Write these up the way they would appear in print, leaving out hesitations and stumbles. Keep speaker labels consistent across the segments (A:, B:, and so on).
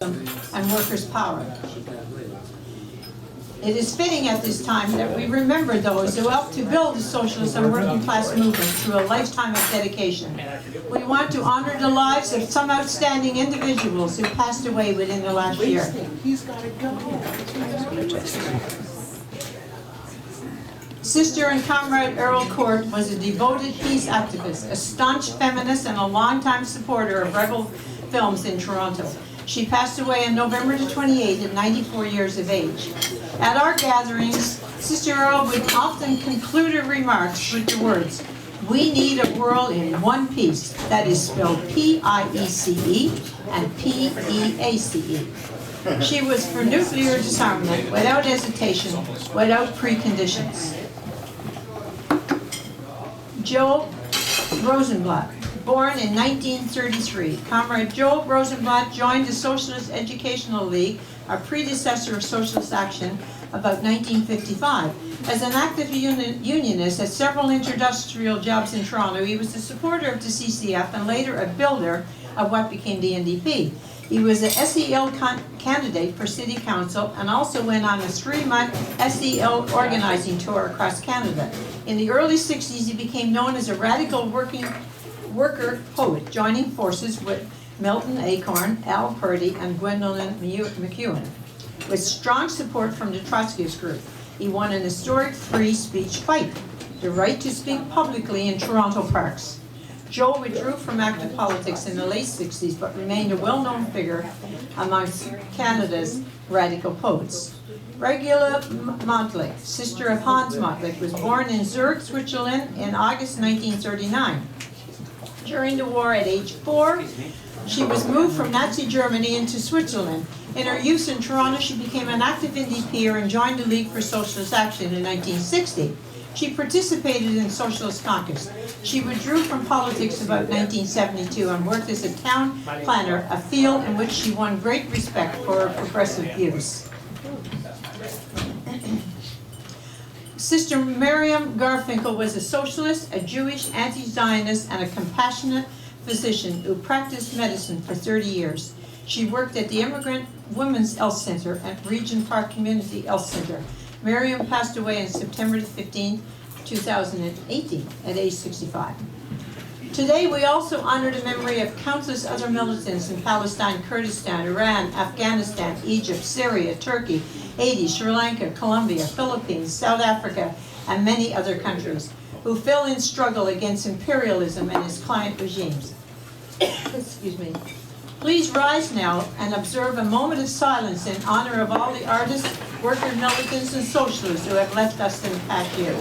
A: and workers' power. It is fitting at this time that we remember those who helped to build the socialist and working class movement through a lifetime of dedication. We want to honor the lives of some outstanding individuals who passed away within the last year. Sister and comrade Earl Court was a devoted peace activist, a staunch feminist, and a longtime supporter of rebel films in Toronto. She passed away on November the 28th at 94 years of age. At our gatherings, Sister Earl would often conclude her remarks with the words, "We need a world in one piece," that is spelled P-I-E-C-E and P-E-A-C-E. She was for nuclear disarmament without hesitation, without preconditions. Joe Rosenblatt, born in 1933. Comrade Joe Rosenblatt joined the Socialist Educational League, a predecessor of Socialist Action, about 1955. As an active unionist at several industrial jobs in Toronto, he was a supporter of the CCF and later a builder of what became the NDP. He was a SEL candidate for City Council and also went on a 3-month SEL organizing tour across Canada. In the early 60s, he became known as a radical worker poet, joining forces with Milton Acorn, Al Purdy, and Gwendolyn McEwen. With strong support from the Trotskyist group, he won an historic free speech fight, the right to speak publicly in Toronto parks. Joe withdrew from active politics in the late 60s, but remained a well-known figure amongst Canada's radical poets. Regula Montlick, sister of Hans Montlick, was born in Zurich, Switzerland in August 1939. During the war at age 4, she was moved from Nazi Germany into Switzerland. In her youth in Toronto, she became an active NDPer and joined the League for Socialist Action in 1960. She participated in Socialist caucus. She withdrew from politics about 1972 and worked as a town planner, a field in which she won great respect for her progressive views. Sister Miriam Garfinkel was a socialist, a Jewish anti-Zionist, and a compassionate physician who practiced medicine for 30 years. She worked at the Immigrant Women's Health Center and Regent Park Community Health Center. Miriam passed away on September 15, 2018, at age 65. Today, we also honor the memory of countless other militants in Palestine, Kurdistan, Iran, Afghanistan, Egypt, Syria, Turkey, Haiti, Sri Lanka, Colombia, Philippines, South Africa, and many other countries, who fell in struggle against imperialism and its client regimes. Excuse me. Please rise now and observe a moment of silence in honor of all the artists, worker militants, and socialists who have left us in the past year.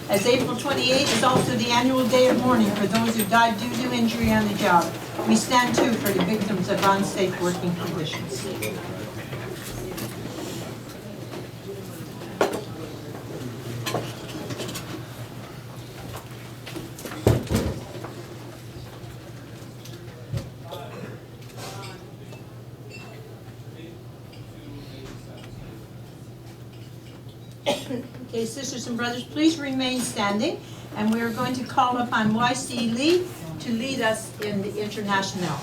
A: As April 28th is also the annual day of mourning for those who died due to injury on the job, we stand too for the victims of unsafe working conditions. Okay, sisters and brothers, please remain standing, and we are going to call upon Y.C. Lee to lead us in the International.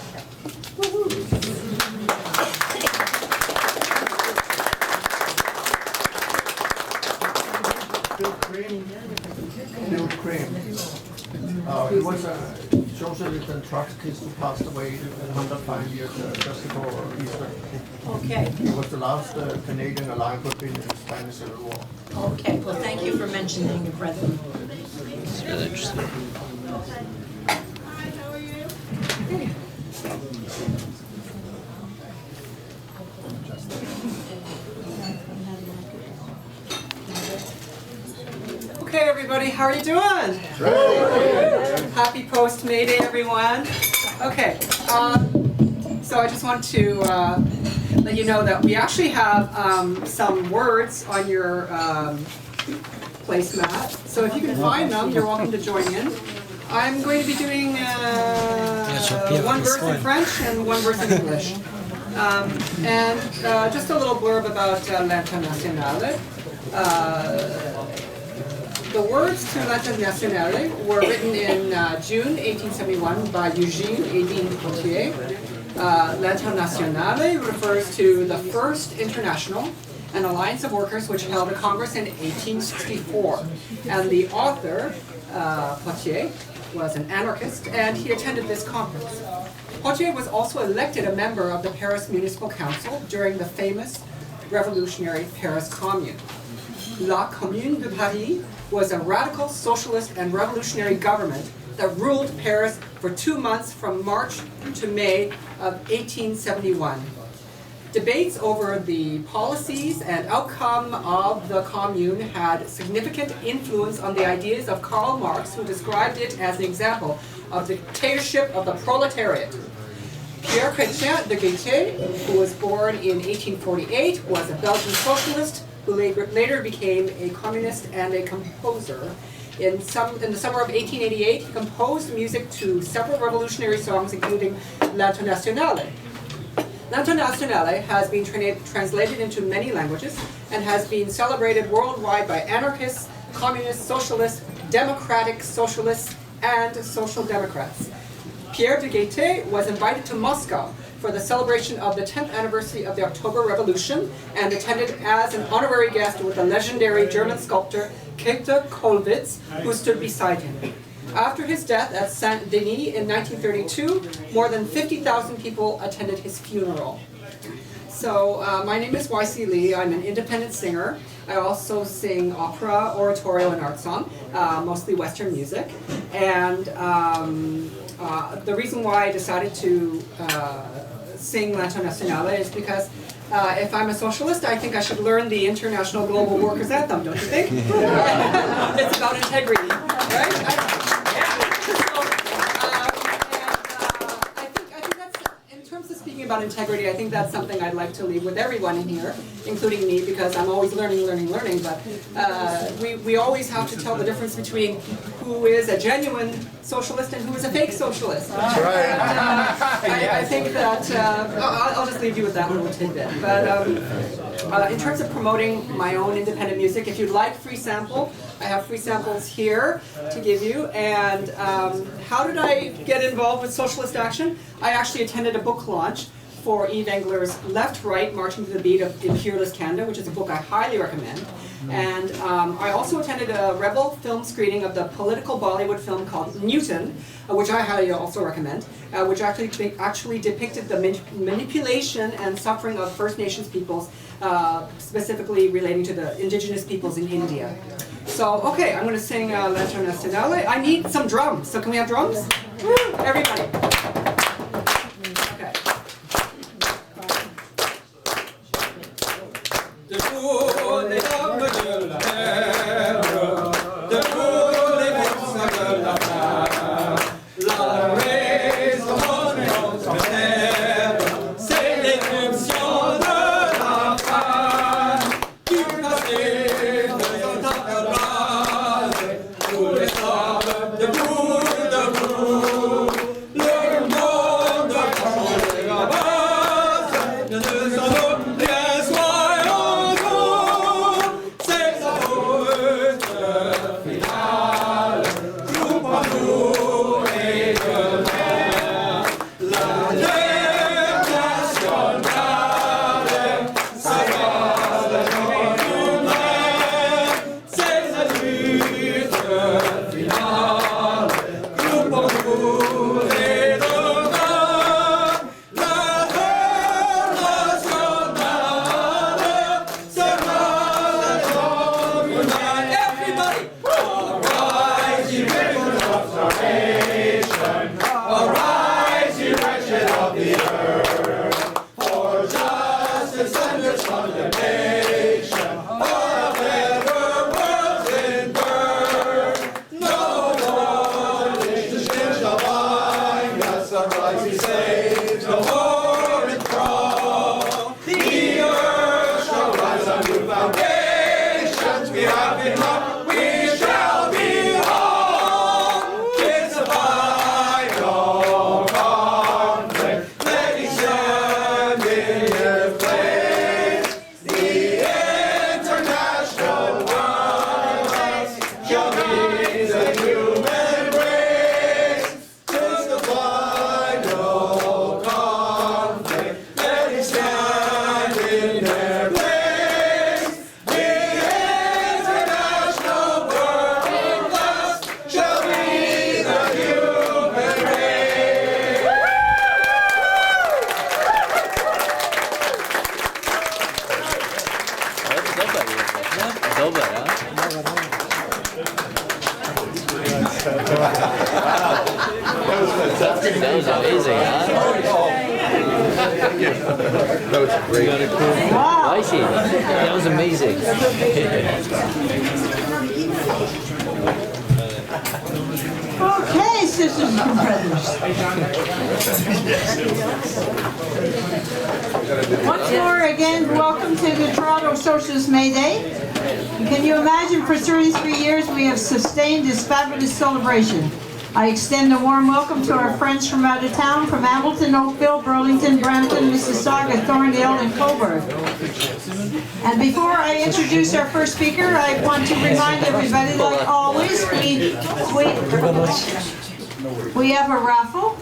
B: Bill Cream. He was a socialist and Trotskyist who passed away 105 years just before Easter.
A: Okay.
B: He was the last Canadian alive who had been in the Spanish Civil War.
A: Okay, well, thank you for mentioning your brother.
C: It's really interesting.
D: Okay, everybody, how are you doing? Great. Happy post-May Day, everyone. Okay, so I just want to let you know that we actually have some words on your placemat. So if you can find them, you're welcome to join in. I'm going to be doing one verse in French and one verse in English. And just a little blurb about l'Internationale. The words to l'Internationale were written in June 1871 by Eugène Edin Potier. L'Internationale refers to the first international, an alliance of workers which held a congress in 1864. And the author, Potier, was an anarchist, and he attended this conference. Potier was also elected a member of the Paris Municipal Council during the famous revolutionary Paris Commune. La Commune de Paris was a radical socialist and revolutionary government that ruled Paris for 2 months from March to May of 1871. Debates over the policies and outcome of the Commune had significant influence on the ideas of Karl Marx, who described it as an example of the dictatorship of the proletariat. Pierre Chrétien de Gaîté, who was born in 1848, was a Belgian socialist who later became a communist and a composer. In the summer of 1888, he composed music to several revolutionary songs, including L'Internationale. L'Internationale has been translated into many languages and has been celebrated worldwide by anarchists, communists, socialists, democratic socialists, and social democrats. Pierre de Gaîté was invited to Moscow for the celebration of the 10th anniversary of the October Revolution and attended as an honorary guest with the legendary German sculptor Käthe Kollwitz, who stood beside him. After his death at Saint-Denis in 1932, more than 50,000 people attended his funeral. So my name is Y.C. Lee. I'm an independent singer. I also sing opera, oratorio, and art song, mostly Western music. And the reason why I decided to sing L'Internationale is because if I'm a socialist, I think I should learn the International Global Workers' Anthem, don't you think? It's about integrity, right? About integrity, I think that's something I'd like to leave with everyone in here, including me, because I'm always learning, but we always have to tell the difference between who is a genuine socialist and who is a fake socialist. That's right. I think that, I'll just leave you with that little tidbit. But in terms of promoting my own independent music, if you'd like free sample, I have free samples here to give you. And how did I get involved with Socialist Action? I actually attended a book launch for Eve Engler's Left, Right, Marching to the Beat of Imperialist Canada, which is a book I highly recommend. And I also attended a Rebel film screening of the political Bollywood film called Newton, which I highly also recommend, which actually depicted the manipulation and suffering of First Nations peoples, specifically relating to the indigenous peoples in India. So, okay, I'm going to sing L'Internationale. I need some drums, so can we have drums? Woo! Everybody. Okay. Debout les dames de la terre, debout les forces de la terre, la raison de notre terre, c'est l'éruption de la femme qui passait dans notre base, tous les hommes debout, debout, le monde a changé la base, nous allons bien soyons. C'est la route finale, nous pour nous et demain. L'Internationale, ça va la journée humaine. C'est la lutte finale, nous pour nous et demain. L'Internationale sera la journée humaine. Everybody! Arise, ye wretched of salvation, arise, ye wretched of the earth, for justice and its condemnation, for a better world in birth. No bondage shall bind us, arise, ye saints, no more in thrall. The earth shall rise on new foundations, we have been wrong, we shall be wrong. Kids of no conflict, let each stand in their place. The
C: Nova, huh? That was amazing, huh?
E: That was great.
A: Wow.
C: I see. That was amazing.
A: Okay, sisters and brothers. Once more, again, welcome to the Toronto Socialist May Day. Can you imagine for 33 years we have sustained this fabulous celebration? I extend a warm welcome to our friends from out of town, from Hamilton, Oakville, Burlington, Brampton, Mississauga, Thorndale, and Cobourg. And before I introduce our first speaker, I want to remind everybody, like always, we have a raffle,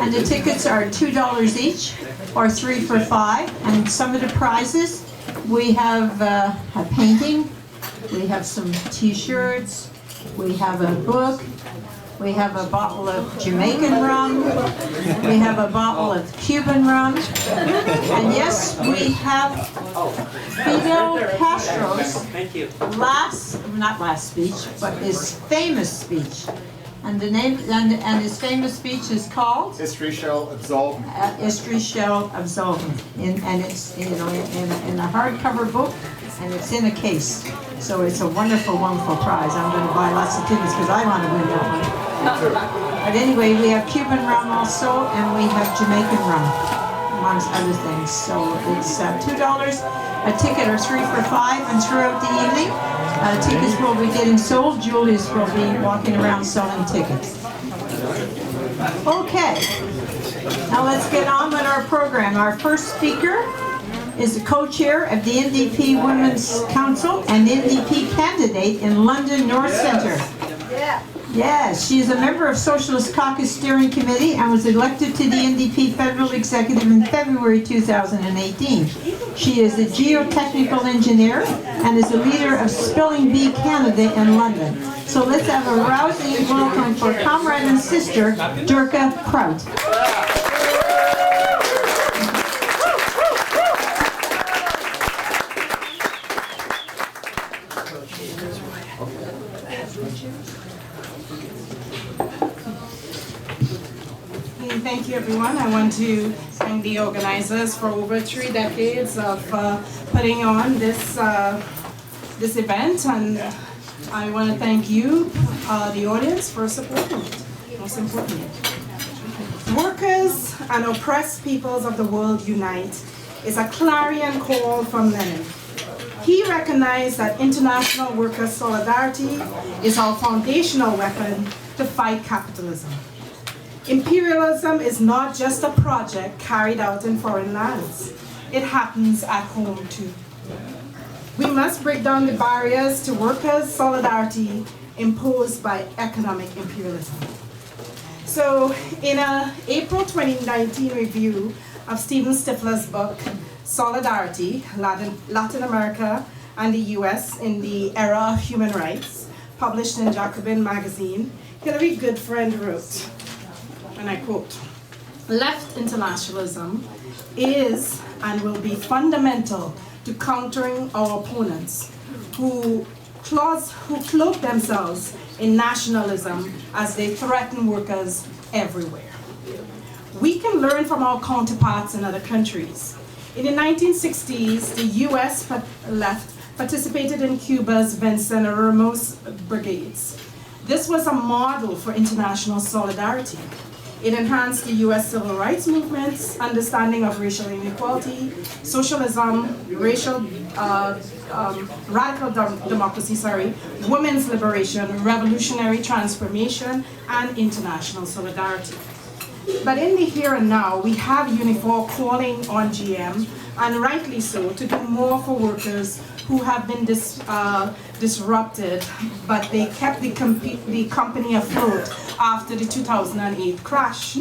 A: and the tickets are $2 each, or 3 for $5. And some of the prizes, we have a painting, we have some T-shirts, we have a book, we have a bottle of Jamaican rum, we have a bottle of Cuban rum, and yes, we have Fidel Castro's not last speech, but his famous speech. And the name and his famous speech is called
E: History shall absolve me.
A: History Shall Absolve Me. And it's in a hardcover book, and it's in a case. So it's a wonderful, wonderful prize. I'm going to buy lots of tickets because I want to win that one. But anyway, we have Cuban rum also, and we have Jamaican rum, amongst other things. So it's $2 a ticket, or 3 for $5, and throughout the evening, tickets will be getting sold. Julius will be walking around selling tickets. Okay, now let's get on with our program. Our first speaker is the co-chair of the NDP Women's Council and NDP candidate in London North Centre. Yes, she is a member of Socialist Caucus Steering Committee and was elected to the NDP Federal Executive in February 2018. She is a geotechnical engineer and is a leader of Spelling Bee Canada in London. So let's have a rousing welcome for comrade and sister, Durka Prout.
F: Thank you, everyone. I want to thank the organizers for over 3 decades of putting on this event, and I want to thank you, the audience, for supporting it. Most importantly, workers and oppressed peoples of the world unite is a clarion call from Lenin. He recognized that international worker solidarity is our foundational weapon to fight capitalism. Imperialism is not just a project carried out in foreign lands. It happens at home too. We must break down the barriers to workers' solidarity imposed by economic imperialism. So, in an April 2019 review of Stephen Stifler's book, Solidarity, Latin America and the US in the Era of Human Rights, published in Jacobin magazine, Hilary Goodfriend wrote, and I quote, "Left internationalism is and will be fundamental to countering our opponents who cloak themselves in nationalism as they threaten workers everywhere. We can learn from our counterparts in other countries. In the 1960s, the US left participated in Cuba's Vincent Ramos brigades. This was a model for international solidarity. It enhanced the US civil rights movement's understanding of racial inequality, socialism, radical democracy, women's liberation, revolutionary transformation, and international solidarity. But in the here and now, we have Unifor calling on GM, and rightly so, to do more for workers who have been disrupted, but they kept the company afloat after the 2008 crash.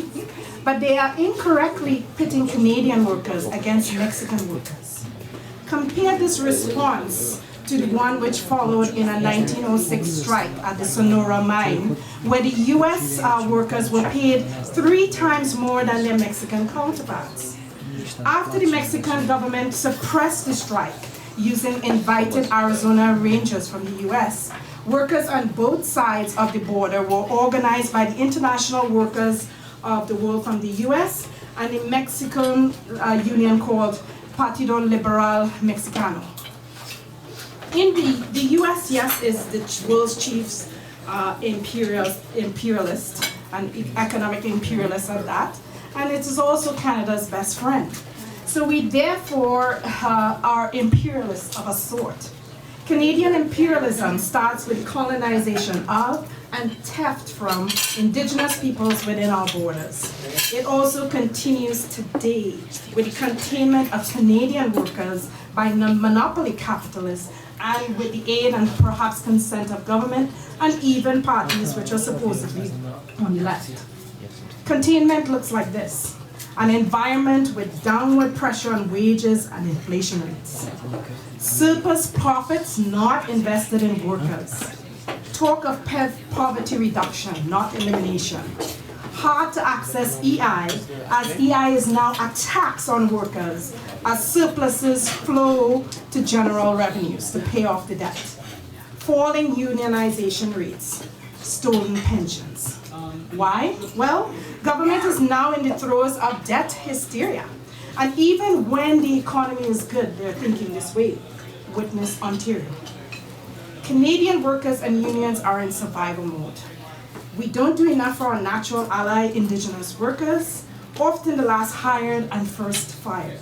F: But they are incorrectly pitting Canadian workers against Mexican workers. Compare this response to the one which followed in a 1906 strike at the Sonora mine, where the US workers were paid 3 times more than their Mexican counterparts. After the Mexican government suppressed the strike, using invited Arizona Rangers from the US. Workers on both sides of the border were organized by the International Workers of the World from the US and a Mexican union called Partido Liberal Mexicano. In the US, yes, is the world's chief imperialist and economic imperialist at that, and it is also Canada's best friend. So we therefore are imperialists of a sort. Canadian imperialism starts with colonization of and theft from indigenous peoples within our borders. It also continues today with the containment of Canadian workers by monopoly capitalists and with the aid and perhaps consent of government and even parties which are supposedly on the left. Containment looks like this: an environment with downward pressure on wages and inflation rates. Surplus profits not invested in workers. Talk of poverty reduction, not elimination. Hard to access EI, as EI is now a tax on workers, as surpluses flow to general revenues to pay off the debt. Falling unionization rates, stolen pensions. Why? Well, government is now in the throes of debt hysteria. And even when the economy is good, they're thinking this way. Witness Ontario. Canadian workers and unions are in survival mode. We don't do enough for our natural ally Indigenous workers, often the last hired and first fired.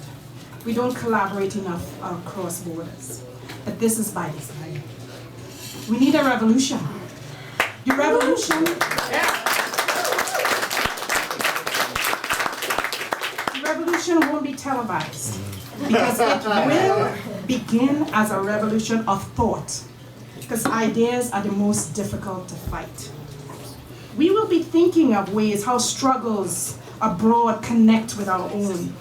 F: We don't collaborate enough across borders. But this is by design. We need a revolution. The revolution. The revolution won't be televised because it will begin as a revolution of thought, because ideas are the most difficult to fight. We will be thinking of ways how struggles abroad connect with our own.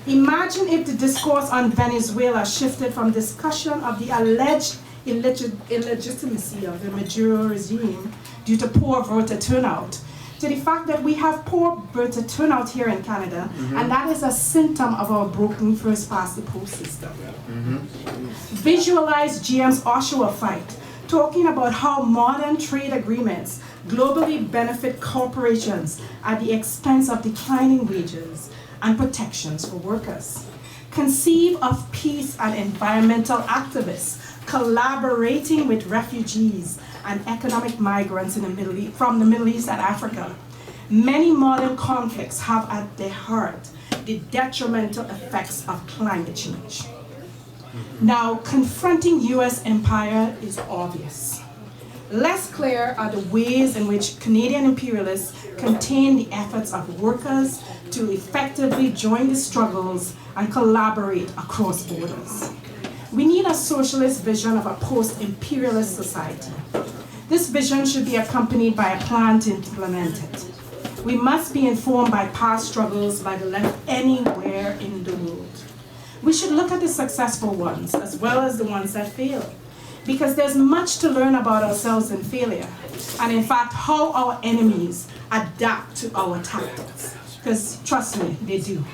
F: Imagine if the discourse on Venezuela shifted from discussion of the alleged illegitimacy of the Maduro regime due to poor voter turnout to the fact that we have poor voter turnout here in Canada, and that is a symptom of our broken first-past-the-post system. Visualize GM's Oshawa fight, talking about how modern trade agreements globally benefit corporations at the expense of declining wages and protections for workers. Conceive of peace and environmental activists collaborating with refugees and economic migrants in the Middle East, from the Middle East and Africa. Many modern conflicts have at their heart the detrimental effects of climate change. Now, confronting US empire is obvious. Less clear are the ways in which Canadian imperialists contain the efforts of workers to effectively join the struggles and collaborate across borders. We need a socialist vision of a post-imperialist society. This vision should be accompanied by a plan to implement it. We must be informed by past struggles by the left anywhere in the world. We should look at the successful ones as well as the ones that fail, because there's much to learn about ourselves in failure, and in fact how our enemies adapt to our tactics, because trust me, they do.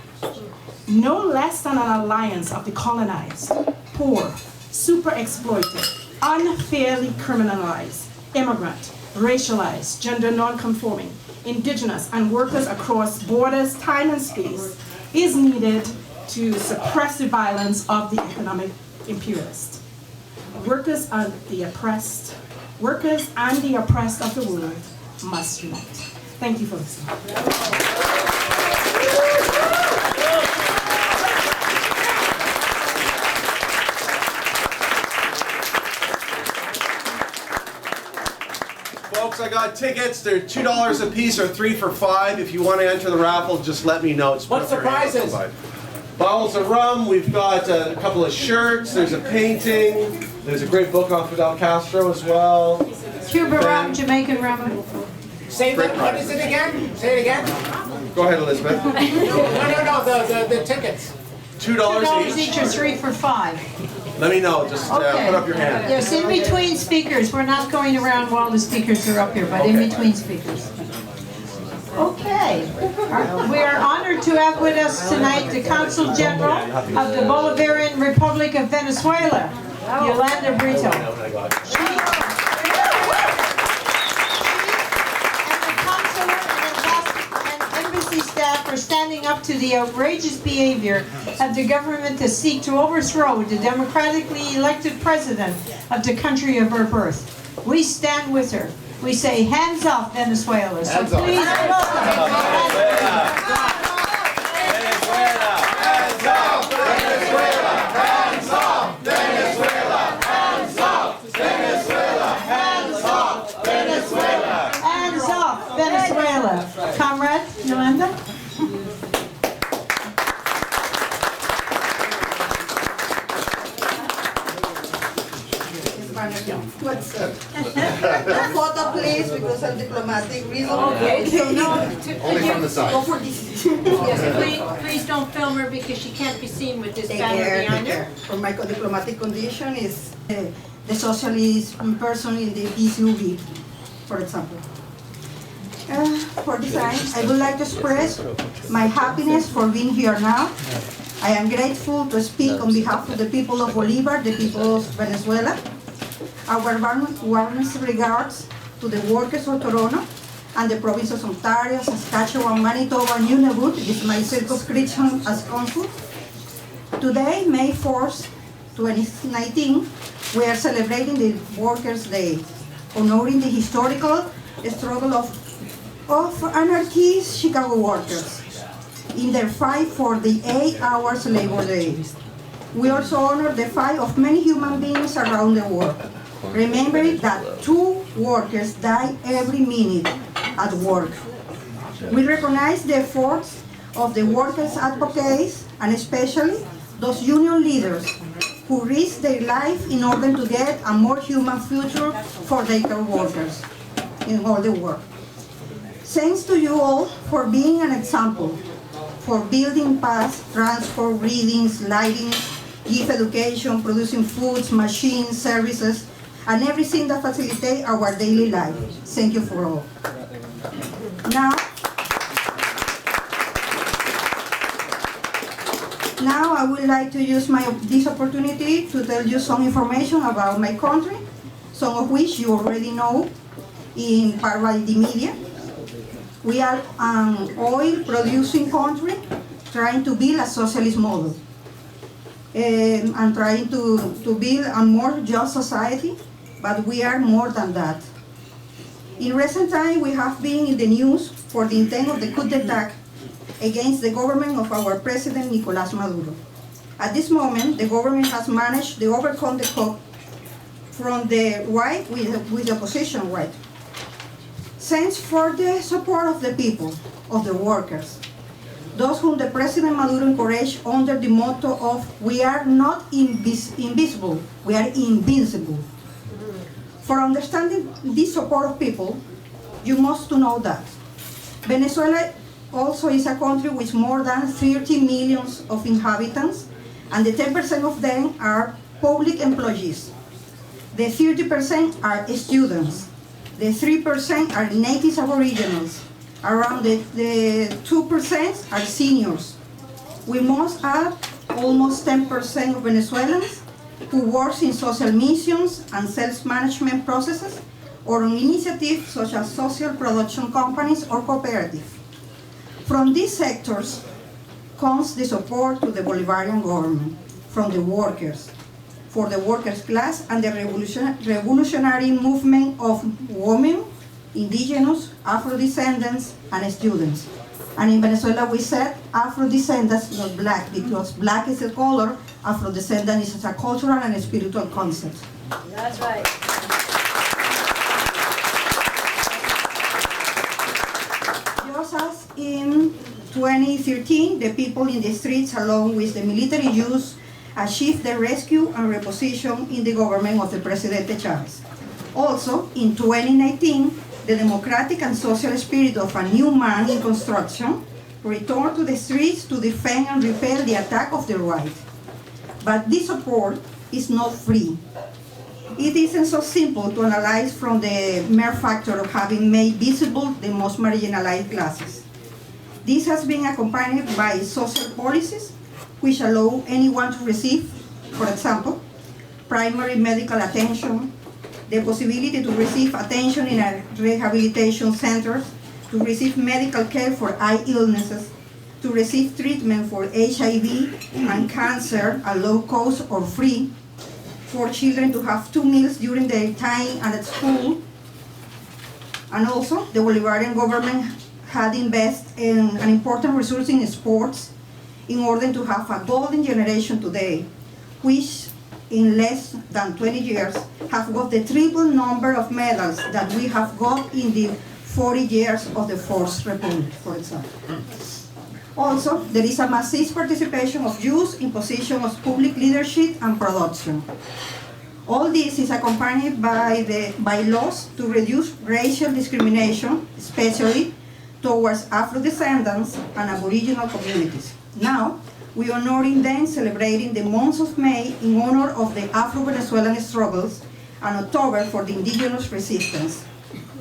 F: No less than an alliance of the colonized, poor, super exploited, unfairly criminalized, immigrant, racialized, gender non-conforming, indigenous, and workers across borders, time and space is needed to suppress the violence of the economic imperialist. Workers and the oppressed of the world must unite. Thank you for listening.
E: Folks, I got tickets. They're $2 a piece or 3 for $5. If you want to enter the raffle, just let me know.
B: What's the prizes?
E: Bottles of rum. We've got a couple of shirts. There's a painting. There's a great book on Fidel Castro as well.
A: Cuba rum, Jamaican rum.
B: Say that, what is it again? Say it again?
E: Go ahead, Elizabeth.
B: No, the tickets.
E: $2
A: each or 3 for $5.
E: Let me know. Just put up your hand.
A: Yes, in between speakers. We're not going around while the speakers are up here, but in between speakers. Okay. We are honored to have with us tonight the Consul General of the Bolivarian Republic of Venezuela, Yolanda Brito. She and the consular and embassy staff for standing up to the outrageous behavior of the government to seek to overthrow the democratically elected president of the country of her birth. We stand with her. We say, hands off, Venezuela. So please welcome. Venezuela. Comrade Yolanda?
G: Photo please, because of diplomatic reasons.
A: Okay, so no,
H: Only from the side.
G: Go for this.
A: yes, please don't film her because she can't be seen with this
G: Take
A: banner
G: care,
A: behind
G: take
A: her.
G: care. For my diplomatic condition is the socialist person in the PCUB, for example. For this time, I would like to express my happiness for being here now. I am grateful to speak on behalf of the people of Bolívar, the people of Venezuela. Our warmest regards to the workers of Toronto and the provinces of Ontario, Saskatchewan, Manitoba, and Nunavut. This is my circumscription as consul. Today, May 4th, 2019, we are celebrating the Workers' Day, honoring the historical struggle of anarchist Chicago workers in their fight for the 8 hours labor day. We also honor the fight of many human beings around the world, remembering that 2 workers die every minute at work. We recognize the efforts of the workers' advocates and especially those union leaders who risk their life in order to get a more human future for their workers in all the world. Thanks to you all for being an example, for building paths, transport, readings, lighting, give education, producing foods, machines, services, and everything that facilitates our daily life. Thank you for all. Now I would like to use this opportunity to tell you some information about my country, some of which you already know in part by the media. We are an oil-producing country trying to build a socialist model and trying to build a more just society, but we are more than that. In recent time, we have been in the news for the intent of the coup d'etat against the government of our president, Nicolás Maduro. At this moment, the government has managed to overcome the coup from the right with the opposition right. Thanks for the support of the people, of the workers, those whom the President Maduro encouraged under the motto of "We are not invisible, we are invincible." For understanding this support of people, you must know that Venezuela also is a country with more than 30 million of inhabitants, and the 10% of them are public employees. The 30% are students. The 3% are native aboriginals. Around the 2% are seniors. We must add almost 10% of Venezuelans who work in social missions and self-management processes or on initiatives such as social production companies or cooperatives. From these sectors comes the support to the Bolivarian government from the workers, for the workers' class and the revolutionary movement of women, indigenous, Afro-descendants, and students. And in Venezuela we said Afro-descendants, not black, because black is a color, Afro-descendant is a cultural and a spiritual concept.
A: That's right.
G: Just as in 2013, the people in the streets, along with the military youth, achieved the rescue and reposition in the government of the Presidente Chávez. Also, in 2019, the democratic and social spirit of a new man in construction returned to the streets to defend and repel the attack of the right. But this support is not free. It isn't so simple to analyze from the mere factor of having made visible the most marginalized classes. This has been accompanied by social policies which allow anyone to receive For example, primary medical attention, the possibility to receive attention in a rehabilitation centers, to receive medical care for eye illnesses, to receive treatment for HIV and cancer at low cost or free, for children to have 2 meals during their time at school. And also, the Bolivarian government had invested in an important resource in sports in order to have a golden generation today, which in less than 20 years have got the triple number of medals that we have got in the 40 years of the Fourth Republic, for example. Also, there is a massive participation of youth in positions of public leadership and production. All this is accompanied by laws to reduce racial discrimination, especially towards Afro-descendants and Aboriginal communities. Now, we are honoring them, celebrating the month of May in honor of the Afro-Venezuelan struggles and October for the indigenous resistance.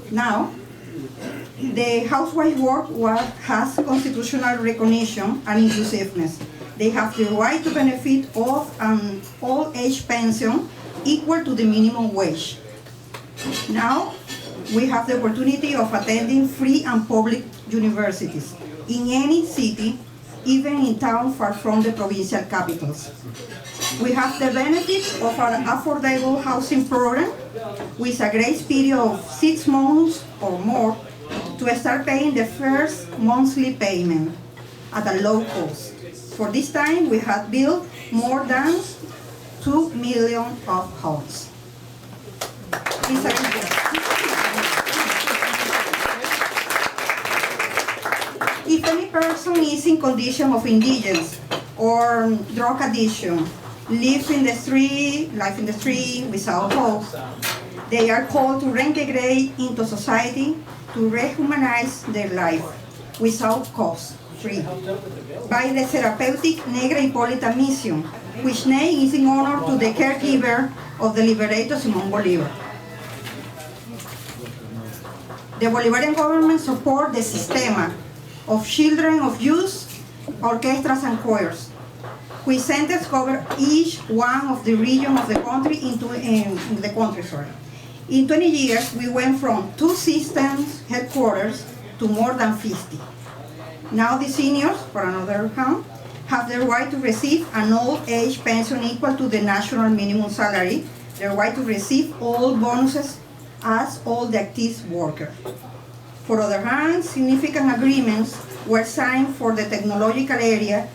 G: Now, the housewife work has constitutional recognition and inclusiveness. They have the right to benefit of an old-age pension equal to the minimum wage. Now, we have the opportunity of attending free and public universities in any city, even in towns far from the provincial capitals. We have the benefit of an affordable housing program with a grace period of 6 months or more to start paying the first monthly payment at a low cost. For this time, we have built more than 2 million of homes. If any person is in condition of indigence or drug addiction, life in the street without hope, they are called to reintegrate into society to rehumanize their life without cost, free, by the therapeutic Negra Hipólita mission, which name is in honor to the caregiver of the liberator Simón Bolívar. The Bolivarian government supports the Sistema of Children of Youth, Orchestras and Choirs, which centers cover each one of the region of the country in the country. In 20 years, we went from 2 systems headquarters to more than 50. Now the seniors, for another hand, have the right to receive an old-age pension equal to the national minimum salary, the right to receive all bonuses as all the active workers. For other hand, significant agreements were signed for the technological area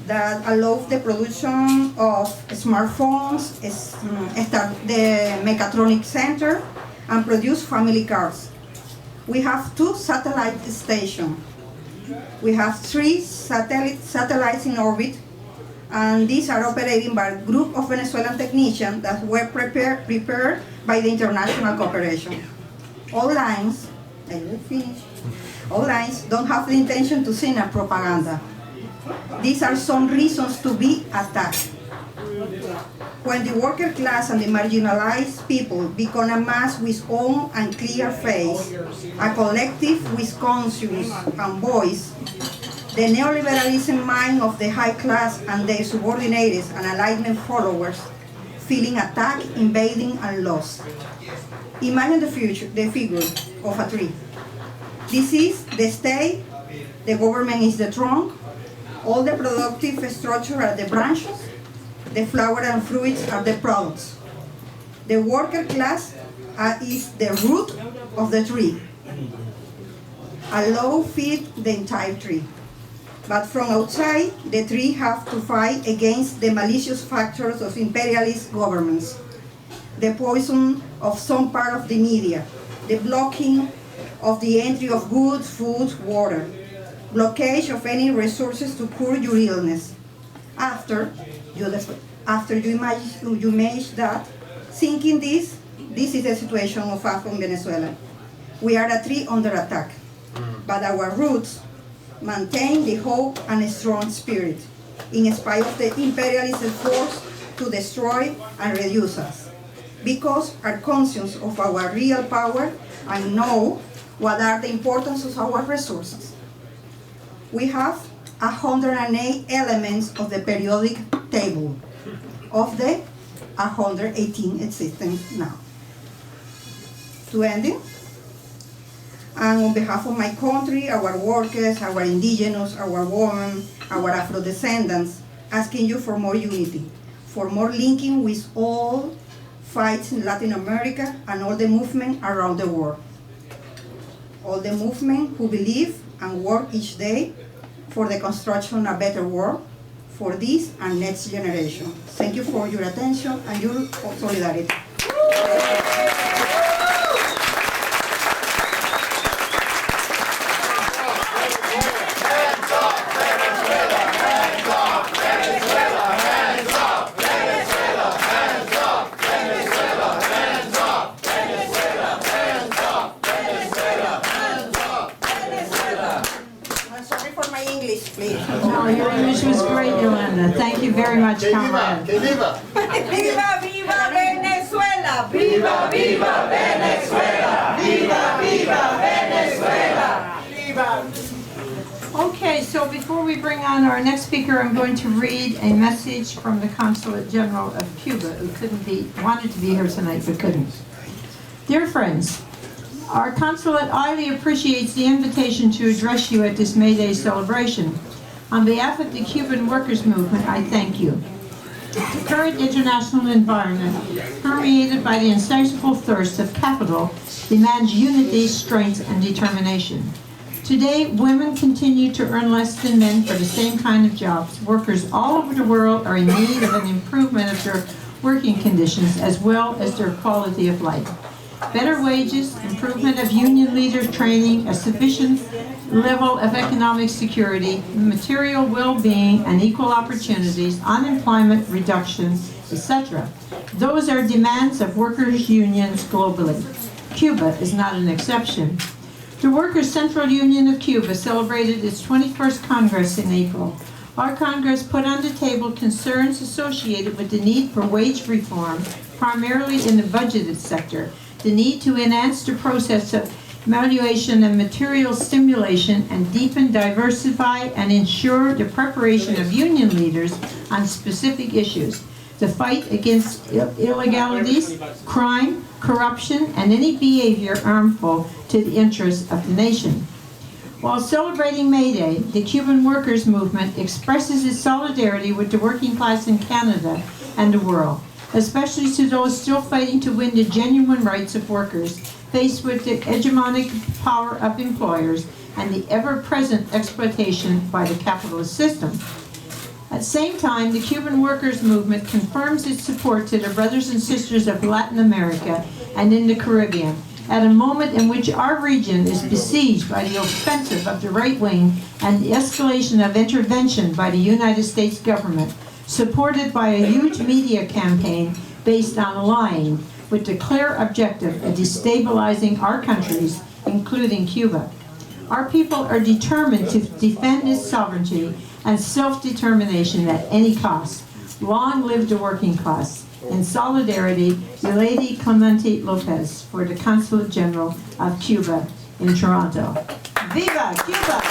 G: that allows the production of smartphones, start the mechatronic center, and produce family cars. We have 2 satellite stations. We have 3 satellites in orbit, and these are operated by a group of Venezuelan technicians that were prepared by the international cooperation. All lines, I will finish. All lines don't have the intention to send a propaganda. These are some reasons to be attacked. When the worker class and the marginalized people become a mass with own and clear face, a collective with conscience and voice, the neoliberalism mind of the high class and their subordinates and alignment followers feeling attacked, invading, and lost. Imagine the figure of a tree. This is the state, the government is the trunk, all the productive structure are the branches, the flower and fruits are the products. The worker class is the root of the tree. A law feeds the entire tree. But from outside, the tree have to fight against the malicious factors of imperialist governments, the poison of some part of the media, the blocking of the entry of goods, food, water, blockage of any resources to cure your illness. After you imagine that, thinking this is the situation of Afro in Venezuela. We are a tree under attack, but our roots maintain the hope and a strong spirit, in spite of the imperialist force to destroy and reduce us, because are conscious of our real power and know what are the importance of our resources. We have 108 elements of the periodic table, of the 118 existing now. To ending, and on behalf of my country, our workers, our indigenous, our women, our Afro-descendants, asking you for more unity, for more linking with all fights in Latin America and all the movement around the world. All the movement who believe and work each day for the construction of a better world for this and next generation. Thank you for your attention and your solidarity.
A: No, your English was great, Yolanda. Thank you very much, comrade.
H: Viva!
I: ¡Viva, viva Venezuela! ¡Viva, viva Venezuela!
H: Viva, viva Venezuela!
A: Okay, so before we bring on our next speaker, I'm going to read a message from the Consulate General of Cuba, who wanted to be here tonight but couldn't. Dear friends, our consulate highly appreciates the invitation to address you at this May Day celebration. On behalf of the Cuban workers' movement, I thank you. The current international environment, permeated by the insatiable thirst of capital, demands unity, strength, and determination. Today, women continue to earn less than men for the same kind of jobs. Workers all over the world are in need of an improvement of their working conditions as well as their quality of life. Better wages, improvement of union leaders' training, a sufficient level of economic security, material well-being and equal opportunities, unemployment reduction, etc. Those are demands of workers' unions globally. Cuba is not an exception. The Workers' Central Union of Cuba celebrated its 21st Congress in April. Our Congress put on the table concerns associated with the need for wage reform, primarily in the budgeted sector, the need to enhance the process of evaluation and material stimulation and deepen, diversify, and ensure the preparation of union leaders on specific issues, the fight against illegalities, crime, corruption, and any behavior harmful to the interests of the nation. While celebrating May Day, the Cuban workers' movement expresses its solidarity with the working class in Canada and the world, especially to those still fighting to win the genuine rights of workers, faced with the hegemonic power of employers and the ever-present exploitation by the capitalist system. At the same time, the Cuban workers' movement confirms its support to their brothers and sisters of Latin America and in the Caribbean, at a moment in which our region is besieged by the offensive of the right wing and the escalation of intervention by the United States government, supported by a huge media campaign based on lying, with the clear objective of destabilizing our countries, including Cuba. Our people are determined to defend its sovereignty and self-determination at any cost. Long live the working class. In solidarity, Milady Clemente Lopez for the Consulate General of Cuba in Toronto. Viva Cuba!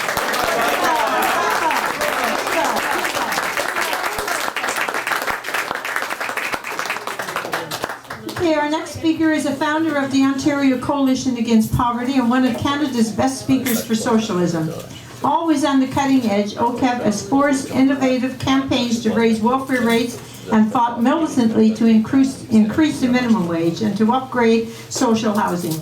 A: Okay, our next speaker is a founder of the Ontario Coalition Against Poverty and one of Canada's best speakers for socialism. Always on the cutting edge, OCAP has forced innovative campaigns to raise welfare rates and fought militantly to increase the minimum wage and to upgrade social housing.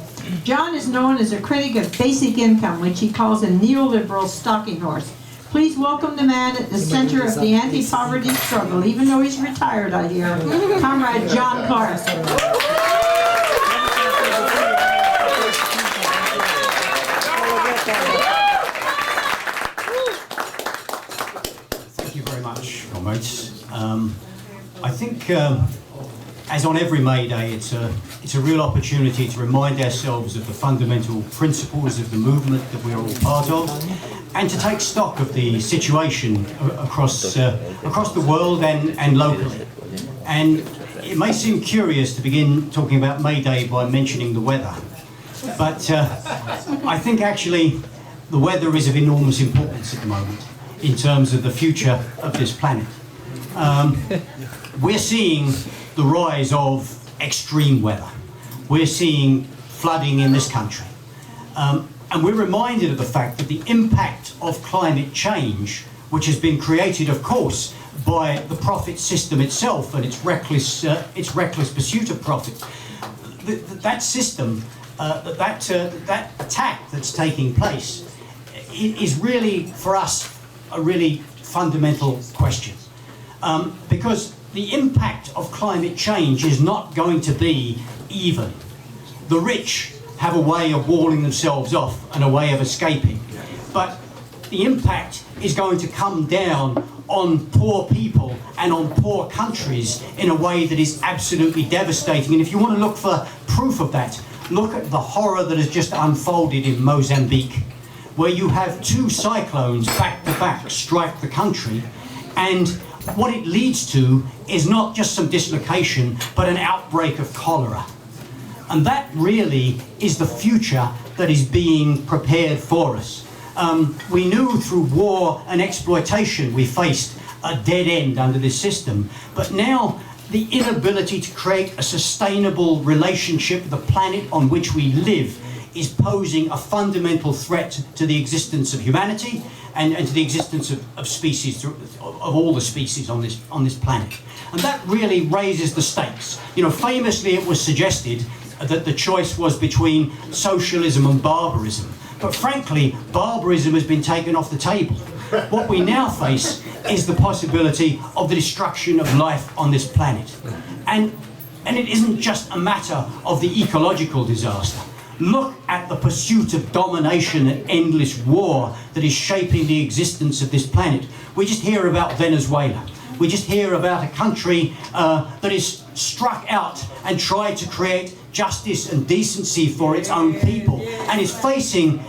A: John is known as a critic of basic income, which he calls a neoliberal stalking horse. Please welcome the man at the center of the anti-poverty struggle, even though he's retired, I hear, Comrade John Clark.
J: Thank you very much, comrades. I think, as on every May Day, it's a real opportunity to remind ourselves of the fundamental principles of the movement that we are all part of, and to take stock of the situation across the world and locally. And it may seem curious to begin talking about May Day by mentioning the weather, but I think actually the weather is of enormous importance at the moment in terms of the future of this planet. we're seeing the rise of extreme weather. We're seeing flooding in this country. And we're reminded of the fact that the impact of climate change, which has been created, of course, by the profit system itself and its reckless pursuit of profit, that system, that attack that's taking place, is really, for us, a really fundamental question. Because the impact of climate change is not going to be even. The rich have a way of walling themselves off and a way of escaping. But the impact is going to come down on poor people and on poor countries in a way that is absolutely devastating. And if you want to look for proof of that, look at the horror that has just unfolded in Mozambique, where you have 2 cyclones back to back strike the country, and what it leads to is not just some dislocation, but an outbreak of cholera. And that really is the future that is being prepared for us. We knew through war and exploitation we faced a dead end under this system, but now the inability to create a sustainable relationship with the planet on which we live is posing a fundamental threat to the existence of humanity and to the existence of species, of all the species on this planet. And that really raises the stakes. You know, famously it was suggested that the choice was between socialism and barbarism. But frankly, barbarism has been taken off the table. What we now face is the possibility of the destruction of life on this planet. And it isn't just a matter of the ecological disaster. Look at the pursuit of domination and endless war that is shaping the existence of this planet. We just hear about Venezuela. We just hear about a country that is struck out and tried to create justice and decency for its own people, and is facing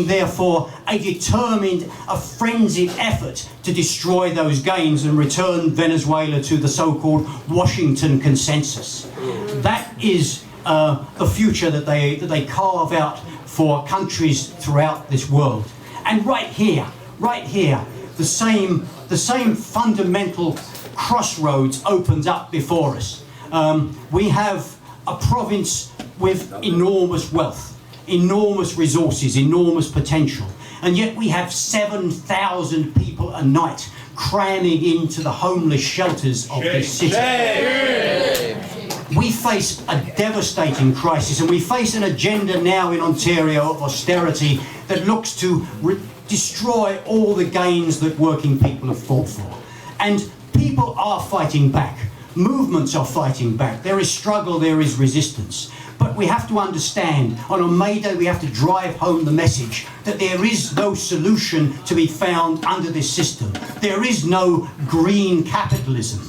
J: therefore a determined, a frenzied effort to destroy those gains and return Venezuela to the so-called Washington consensus. That is the future that they carve out for countries throughout this world. And right here, the same fundamental crossroads opens up before us. We have a province with enormous wealth, enormous resources, enormous potential, and yet we have 7,000 people a night cramming into the homeless shelters of this city. We face a devastating crisis, and we face an agenda now in Ontario of austerity that looks to destroy all the gains that working people have fought for. And people are fighting back. Movements are fighting back. There is struggle, there is resistance. But we have to understand, on a May Day, we have to drive home the message that there is no solution to be found under this system. There is no green capitalism.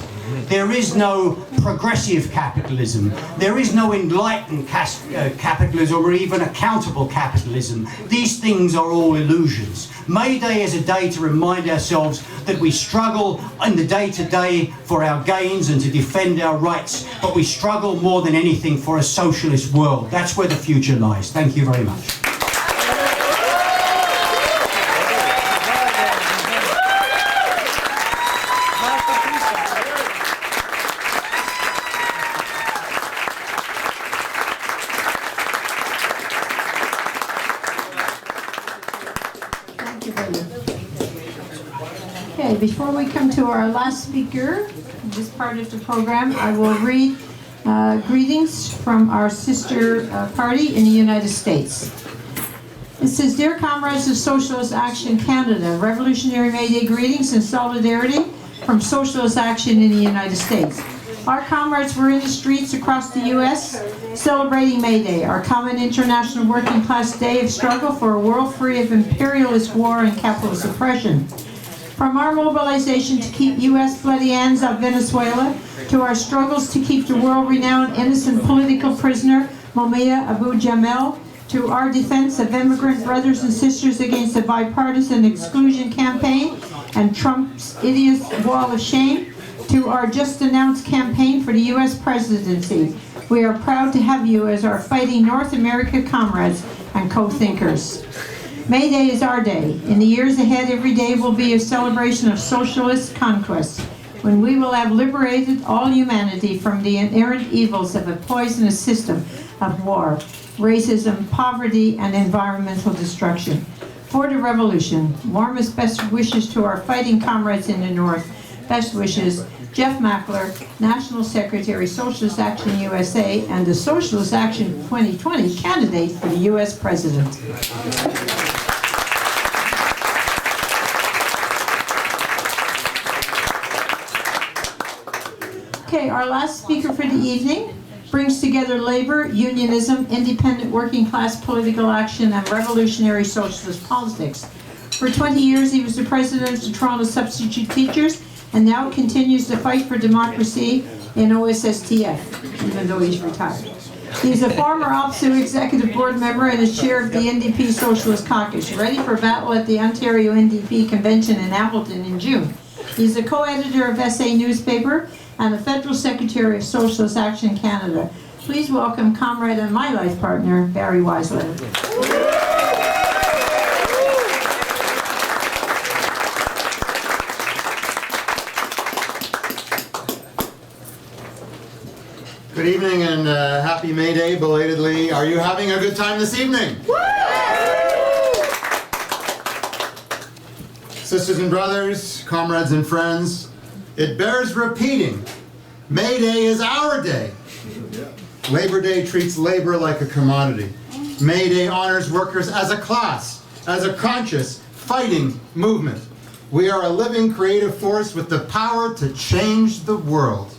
J: There is no progressive capitalism. There is no enlightened capitalism or even accountable capitalism. These things are all illusions. May Day is a day to remind ourselves that we struggle in the day-to-day for our gains and to defend our rights, but we struggle more than anything for a socialist world. That's where the future lies. Thank you very much.
A: Okay, before we come to our last speaker, this part of the program, I will read greetings from our sister party in the United States. It says, "Dear comrades of Socialist Action Canada, Revolutionary May Day greetings and solidarity from Socialist Action in the United States. Our comrades were in the streets across the U.S. celebrating May Day, our common international working class day of struggle for a world free of imperialist war and capitalist oppression. From our mobilization to keep U.S. bloody hands on Venezuela, to our struggles to keep the world-renowned innocent political prisoner Mumia Abu-Jamal, to our defense of immigrant brothers and sisters against the bipartisan exclusion campaign and Trump's idiot wall of shame, to our just announced campaign for the U.S. presidency. We are proud to have you as our fighting North America comrades and co-thinkers. May Day is our day. In the years ahead, every day will be a celebration of socialist conquest. when we will have liberated all humanity from the inherent evils of a poisonous system of war, racism, poverty, and environmental destruction. For the revolution, warmest best wishes to our fighting comrades in the North. Best wishes, Jeff Mackler, National Secretary, Socialist Action USA, and the Socialist Action 2020 candidate for the U.S. President. Okay, our last speaker for the evening brings together labor, unionism, independent working class political action, and revolutionary socialist politics. For 20 years, he was the president of the Toronto Substitute Teachers and now continues to fight for democracy in OSSTF, even though he's retired. He's a former OPSU executive board member and is chair of the NDP Socialist Caucus, ready for battle at the Ontario NDP Convention in Hamilton in June. He's a co-editor of SA Newspaper and the Federal Secretary of Socialist Action Canada. Please welcome comrade and my life partner, Barry Weisler.
K: Good evening and happy May Day, belatedly. Are you having a good time this evening? Sisters and brothers, comrades and friends, it bears repeating, May Day is our day. Labor Day treats labor like a commodity. May Day honors workers as a class, as a conscious, fighting movement. We are a living, creative force with the power to change the world.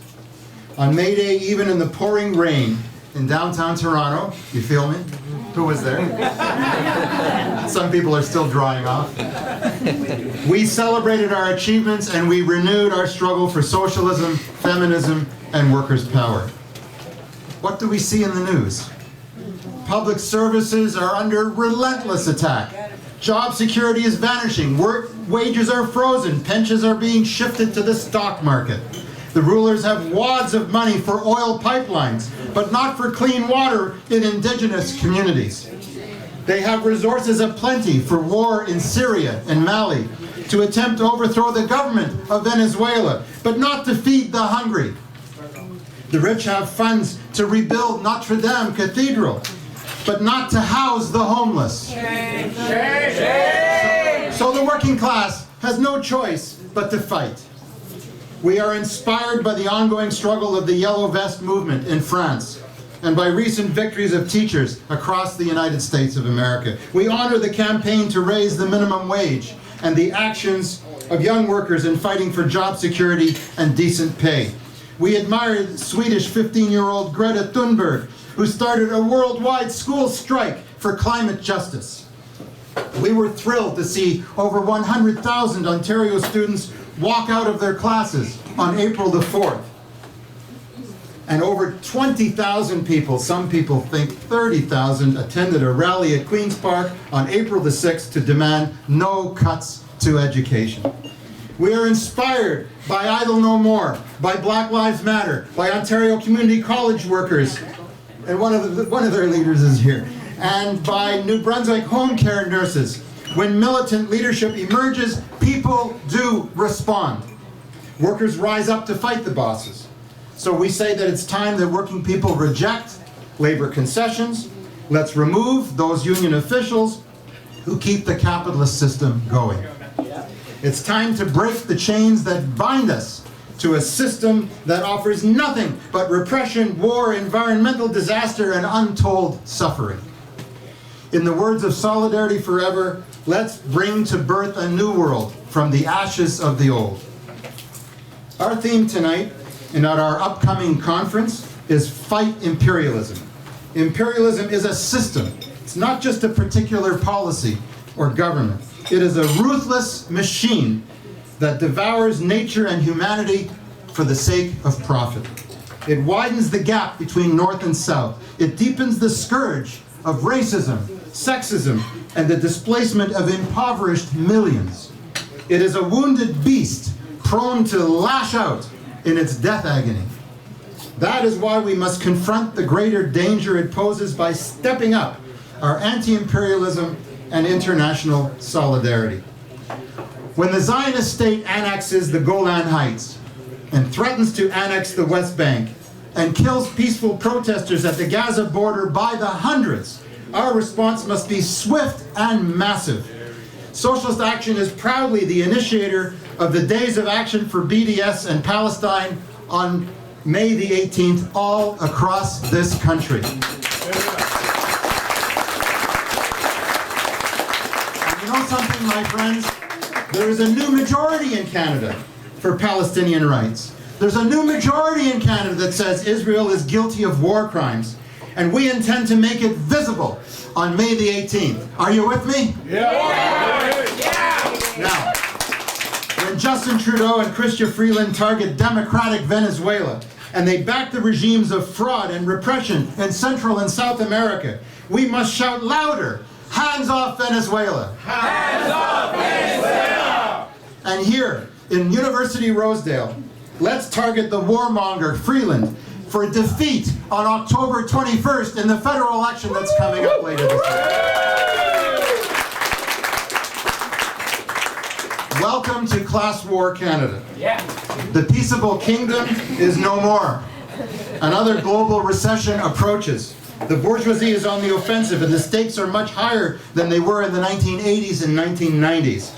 K: On May Day, even in the pouring rain in downtown Toronto, you feel me? Who was there? Some people are still drying off. We celebrated our achievements and we renewed our struggle for socialism, feminism, and workers' power. What do we see in the news? Public services are under relentless attack. Job security is vanishing. Wages are frozen. Pensions are being shifted to the stock market. The rulers have wads of money for oil pipelines, but not for clean water in indigenous communities. They have resources aplenty for war in Syria and Mali, to attempt to overthrow the government of Venezuela, but not to feed the hungry. The rich have funds to rebuild Notre Dame Cathedral, but not to house the homeless. So the working class has no choice but to fight. We are inspired by the ongoing struggle of the Yellow Vest movement in France and by recent victories of teachers across the United States of America. We honor the campaign to raise the minimum wage and the actions of young workers in fighting for job security and decent pay. We admire the Swedish 15-year-old Greta Thunberg, who started a worldwide school strike for climate justice. We were thrilled to see over 100,000 Ontario students walk out of their classes on April the 4th. And over 20,000 people, some people think 30,000, attended a rally at Queen's Park on April the 6th to demand no cuts to education. We are inspired by Idle No More, by Black Lives Matter, by Ontario Community College workers, and one of their leaders is here, and by New Brunswick home care nurses. When militant leadership emerges, people do respond. Workers rise up to fight the bosses. So we say that it's time that working people reject labor concessions. Let's remove those union officials who keep the capitalist system going. It's time to break the chains that bind us to a system that offers nothing but repression, war, environmental disaster, and untold suffering. In the words of Solidarity Forever, let's bring to birth a new world from the ashes of the old. Our theme tonight and at our upcoming conference is Fight Imperialism. Imperialism is a system. It's not just a particular policy or government. It is a ruthless machine that devours nature and humanity for the sake of profit. It widens the gap between North and South. It deepens the scourge of racism, sexism, and the displacement of impoverished millions. It is a wounded beast prone to lash out in its death agony. That is why we must confront the greater danger it poses by stepping up our anti-imperialism and international solidarity. When the Zionist state annexes the Golan Heights, and threatens to annex the West Bank and kills peaceful protesters at the Gaza border by the hundreds, our response must be swift and massive. Socialist Action is proudly the initiator of the Days of Action for BDS and Palestine on May the 18th, all across this country. And you know something, my friends? There is a new majority in Canada for Palestinian rights. There's a new majority in Canada that says Israel is guilty of war crimes, and we intend to make it visible on May the 18th. Are you with me? Now, when Justin Trudeau and Chrystia Freeland target democratic Venezuela, and they back the regimes of fraud and repression in Central and South America, we must shout louder, hands off Venezuela! Hands off Venezuela! And here, in University Rosedale, let's target the warmonger Freeland for defeat on October 21st in the federal election that's coming up later this year. Welcome to Class War Canada. The peaceable kingdom is no more. Another global recession approaches. The bourgeoisie is on the offensive, and the stakes are much higher than they were in the 1980s and 1990s.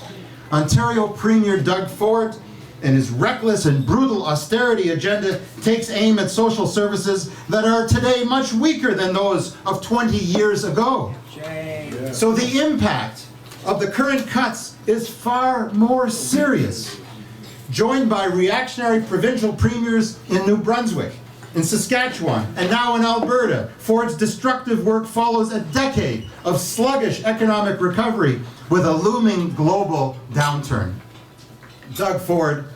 K: Ontario Premier Doug Ford and his reckless and brutal austerity agenda takes aim at social services that are today much weaker than those of 20 years ago. So the impact of the current cuts is far more serious. Joined by reactionary provincial premiers in New Brunswick, in Saskatchewan, and now in Alberta, Ford's destructive work follows a decade of sluggish economic recovery with a looming global downturn. Doug Ford,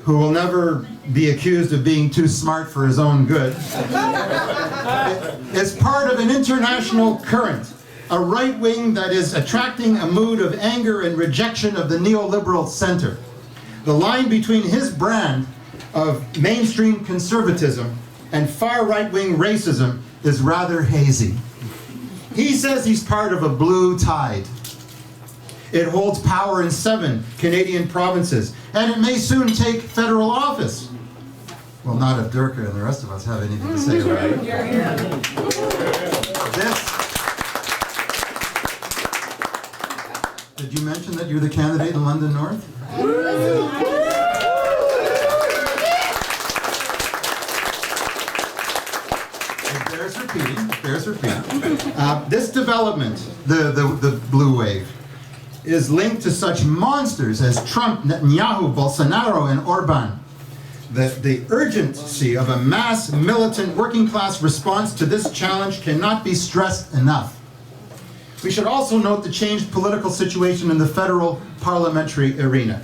K: who will never be accused of being too smart for his own good, is part of an international current, a right wing that is attracting a mood of anger and rejection of the neoliberal center. The line between his brand of mainstream conservatism and far right-wing racism is rather hazy. He says he's part of a blue tide. It holds power in 7 Canadian provinces, and it may soon take federal office. Well, not if Durka and the rest of us have anything to say about it. Did you mention that you're the candidate in London North? It bears repeating. This development, the blue wave, is linked to such monsters as Trump, Netanyahu, Bolsonaro, and Orban. The urgency of a mass militant working class response to this challenge cannot be stressed enough. We should also note the changed political situation in the federal parliamentary arena.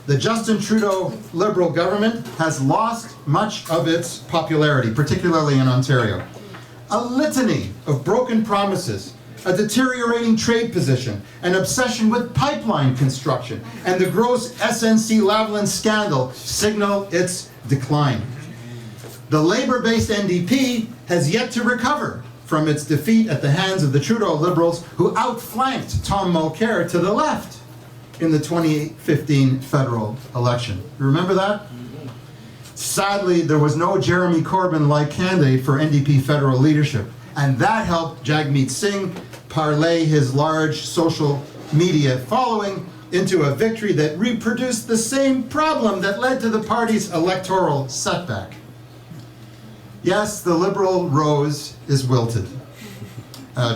K: The Justin Trudeau Liberal government has lost much of its popularity, particularly in Ontario. A litany of broken promises, a deteriorating trade position, an obsession with pipeline construction, and the gross SNC-Lavalin scandal signal its decline. The Labour-based NDP has yet to recover from its defeat at the hands of the Trudeau Liberals, who outflanked Tom Mulcair to the left in the 2015 federal election. You remember that? Sadly, there was no Jeremy Corbyn-like candidate for NDP federal leadership, and that helped Jagmeet Singh parlay his large social media following into a victory that reproduced the same problem that led to the party's electoral setback. Yes, the Liberal rose is wilted.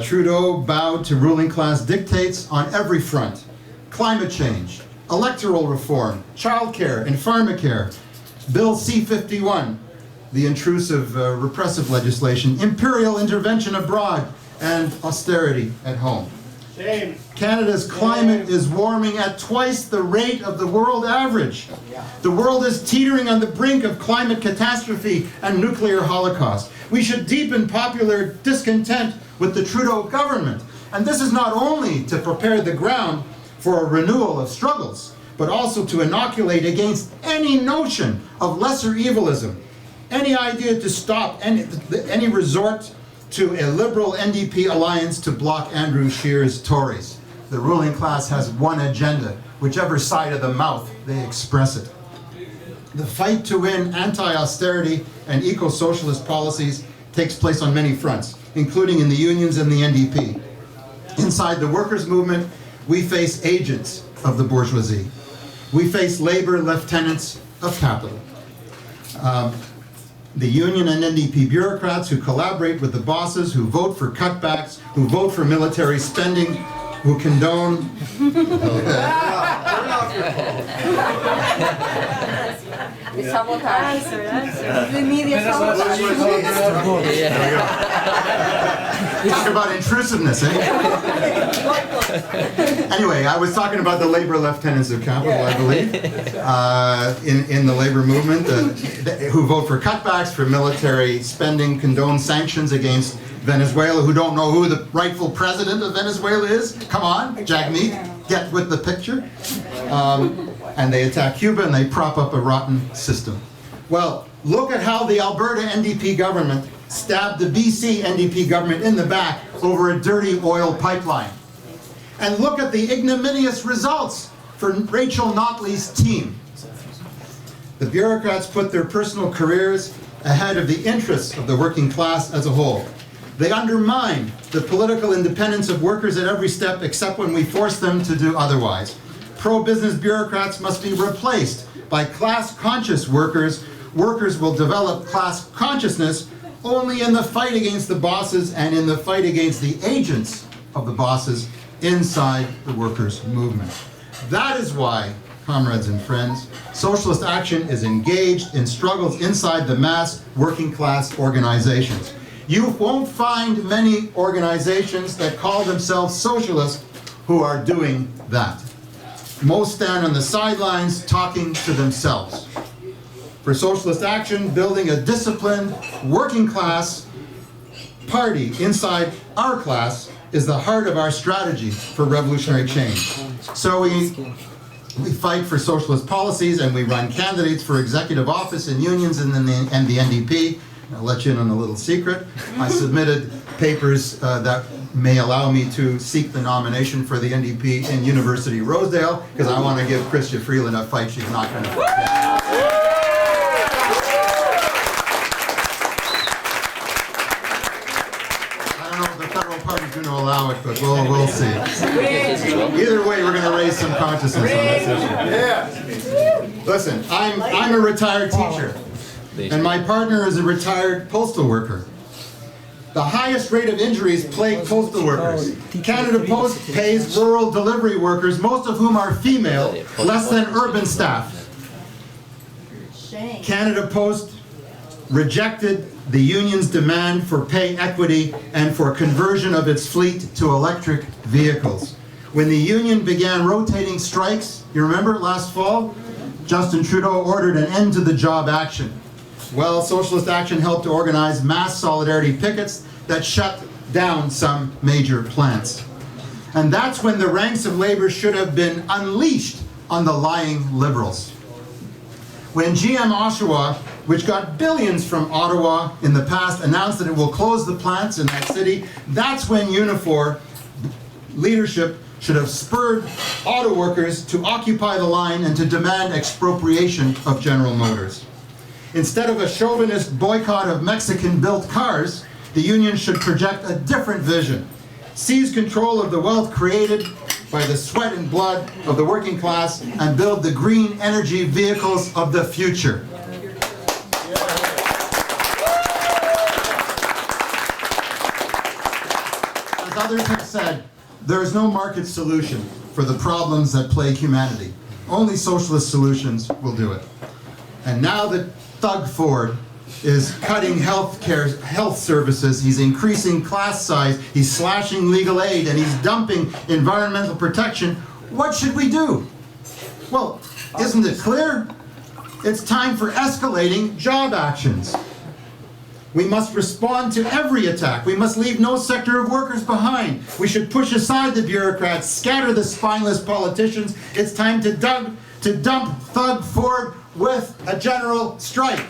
K: Trudeau bowed to ruling class dictates on every front. Climate change, electoral reform, childcare and pharmacare, Bill C-51, the intrusive repressive legislation, imperial intervention abroad, and austerity at home. Shame. Canada's climate is warming at twice the rate of the world average. The world is teetering on the brink of climate catastrophe and nuclear holocaust. We should deepen popular discontent with the Trudeau government. And this is not only to prepare the ground for a renewal of struggles, but also to inoculate against any notion of lesser evilism, any idea to stop any resort to a Liberal NDP alliance to block Andrew Scheer's Tories. The ruling class has one agenda, whichever side of the mouth they express it. The fight to win anti-austerity and eco-socialist policies takes place on many fronts, including in the unions and the NDP. Inside the workers' movement, we face agents of the bourgeoisie. We face labor lieutenants of capital. The union and NDP bureaucrats who collaborate with the bosses, who vote for cutbacks, who vote for military spending, who condone...
G: The media sabotage.
K: Talk about intrusiveness, eh? Anyway, I was talking about the labor lieutenants of capital, I believe, in the labor movement, who vote for cutbacks, for military spending, condone sanctions against Venezuela, who don't know who the rightful president of Venezuela is. Come on, Jagmeet, get with the picture. And they attack Cuba and they prop up a rotten system. Well, look at how the Alberta NDP government stabbed the BC NDP government in the back over a dirty oil pipeline. And look at the ignominious results for Rachel Notley's team. The bureaucrats put their personal careers ahead of the interests of the working class as a whole. They undermine the political independence of workers at every step except when we force them to do otherwise. Pro-business bureaucrats must be replaced by class-conscious workers. Workers will develop class consciousness only in the fight against the bosses and in the fight against the agents of the bosses inside the workers' movement. That is why, comrades and friends, Socialist Action is engaged in struggles inside the mass working class organizations. You won't find many organizations that call themselves socialist who are doing that. Most stand on the sidelines talking to themselves. For Socialist Action, building a disciplined, working class party inside our class is the heart of our strategy for revolutionary change. So we fight for socialist policies and we run candidates for executive office in unions and the NDP. I'll let you in on a little secret. I submitted papers that may allow me to seek the nomination for the NDP in University Rosedale because I want to give Chrystia Freeland a fight she's not going to fight. I don't know if the federal party's going to allow it, but we'll see. Either way, we're going to raise some consciousness on this issue. Listen, I'm a retired teacher. And my partner is a retired postal worker. The highest rate of injuries plague postal workers. Canada Post pays rural delivery workers, most of whom are female, less than urban staff. Canada Post rejected the union's demand for pay equity and for conversion of its fleet to electric vehicles. When the union began rotating strikes, you remember last fall, Justin Trudeau ordered an end to the job action. Well, Socialist Action helped to organize mass solidarity pickets that shut down some major plants. And that's when the ranks of labor should have been unleashed on the lying liberals. When GM Oshawa, which got billions from Ottawa in the past, announced that it will close the plants in that city, that's when Unifor leadership should have spurred auto workers to occupy the line and to demand expropriation of General Motors. Instead of a chauvinist boycott of Mexican-built cars, the union should project a different vision. Seize control of the wealth created by the sweat and blood of the working class and build the green energy vehicles of the future. As others have said, there is no market solution for the problems that plague humanity. Only socialist solutions will do it. And now that Thug Ford is cutting health services, he's increasing class size, he's slashing legal aid, and he's dumping environmental protection, what should we do? Well, isn't it clear? It's time for escalating job actions. We must respond to every attack. We must leave no sector of workers behind. We should push aside the bureaucrats, scatter the spineless politicians. It's time to dump Thug Ford with a general strike.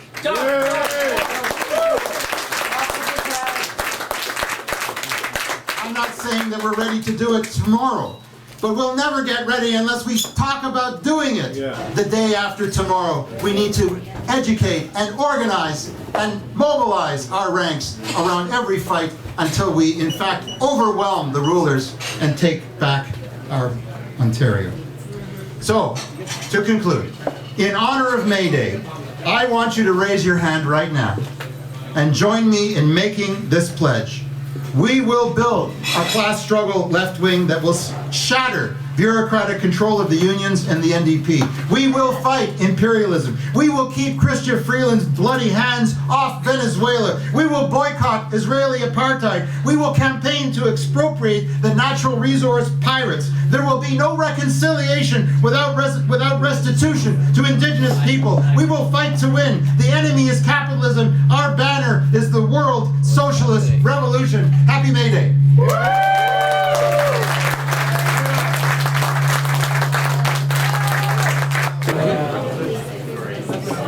K: I'm not saying that we're ready to do it tomorrow, but we'll never get ready unless we talk about doing it. The day after tomorrow, we need to educate and organize and mobilize our ranks around every fight until we, in fact, overwhelm the rulers and take back our Ontario. So, to conclude, in honor of May Day, I want you to raise your hand right now and join me in making this pledge. We will build a class struggle left wing that will shatter bureaucratic control of the unions and the NDP. We will fight imperialism. We will keep Chrystia Freeland's bloody hands off Venezuela. We will boycott Israeli apartheid. We will campaign to expropriate the natural resource pirates. There will be no reconciliation without restitution to indigenous people. We will fight to win. The enemy is capitalism. Our banner is the World Socialist Revolution. Happy May Day.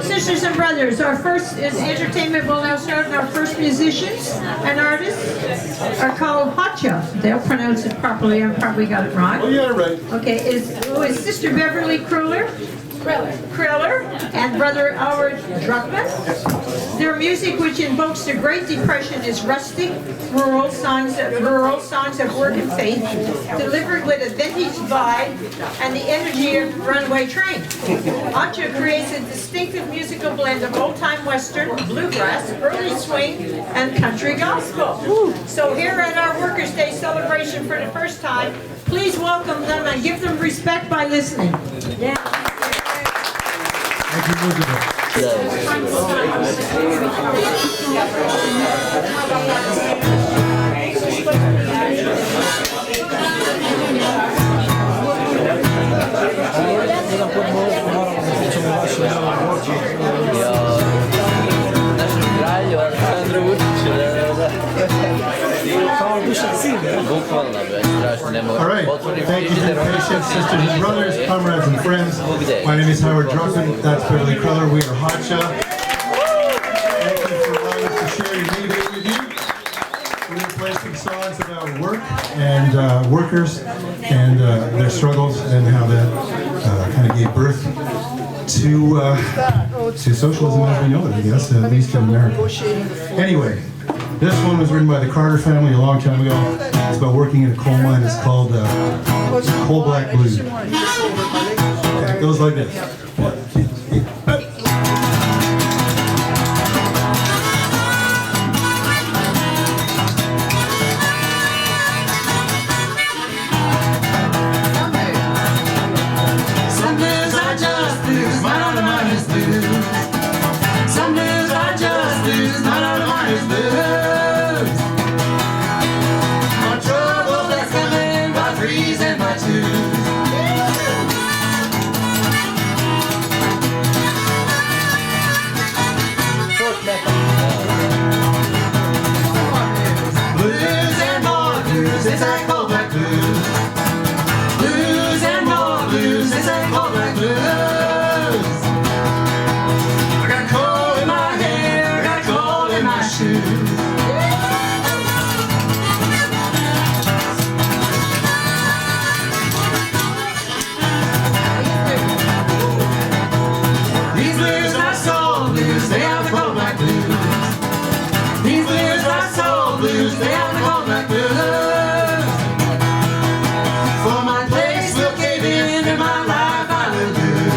A: Sisters and brothers, our first entertainment will now start, and our first musicians and artists are called Hacha. They'll pronounce it properly. I probably got it wrong.
E: Oh, yeah, right.
A: Okay, who is Sister Beverly Kruller and Brother Howard Druckmann. Their music, which invokes the Great Depression, is rustic, rural songs of work and faith, delivered with a vintage vibe and the energy of runaway train. Hacha creates a distinctive musical blend of old-time western, bluegrass, early swing, and country gospel. So here at our Workers' Day celebration for the first time, please welcome them and give them respect by listening. Yeah.
K: Thank you, Elizabeth.
C: Naszym kraju, Aleksandru Vučiću,
K: All right, thank you for your patience, sisters and brothers, comrades and friends. My name is Howard Druckmann, that's Beverly Kruller, we are Hacha. Thank you for allowing us to share your May Day with you. We're going to play some songs about work and workers and their struggles and how that kind of gave birth to socialism as we know it, I guess, at least in America. Anyway, this one was written by the Carter family a long time ago. It's about working in a coal mine. It's called Coal Black Blues. It goes like this. 1, 2, 3. Some days I just lose, mine on the mine is blue. Some days I just lose, mine on the mine is blue. My trouble that's coming by threes and by twos. Blues and more blues, it's that coal black blues. Blues and more blues, it's that coal black blues. I got coal in my hair, I got coal in my shoes. These blues are soul blues, they are the coal black blues. These blues are soul blues, they are the coal black blues. For my place will cave in and my life I will lose.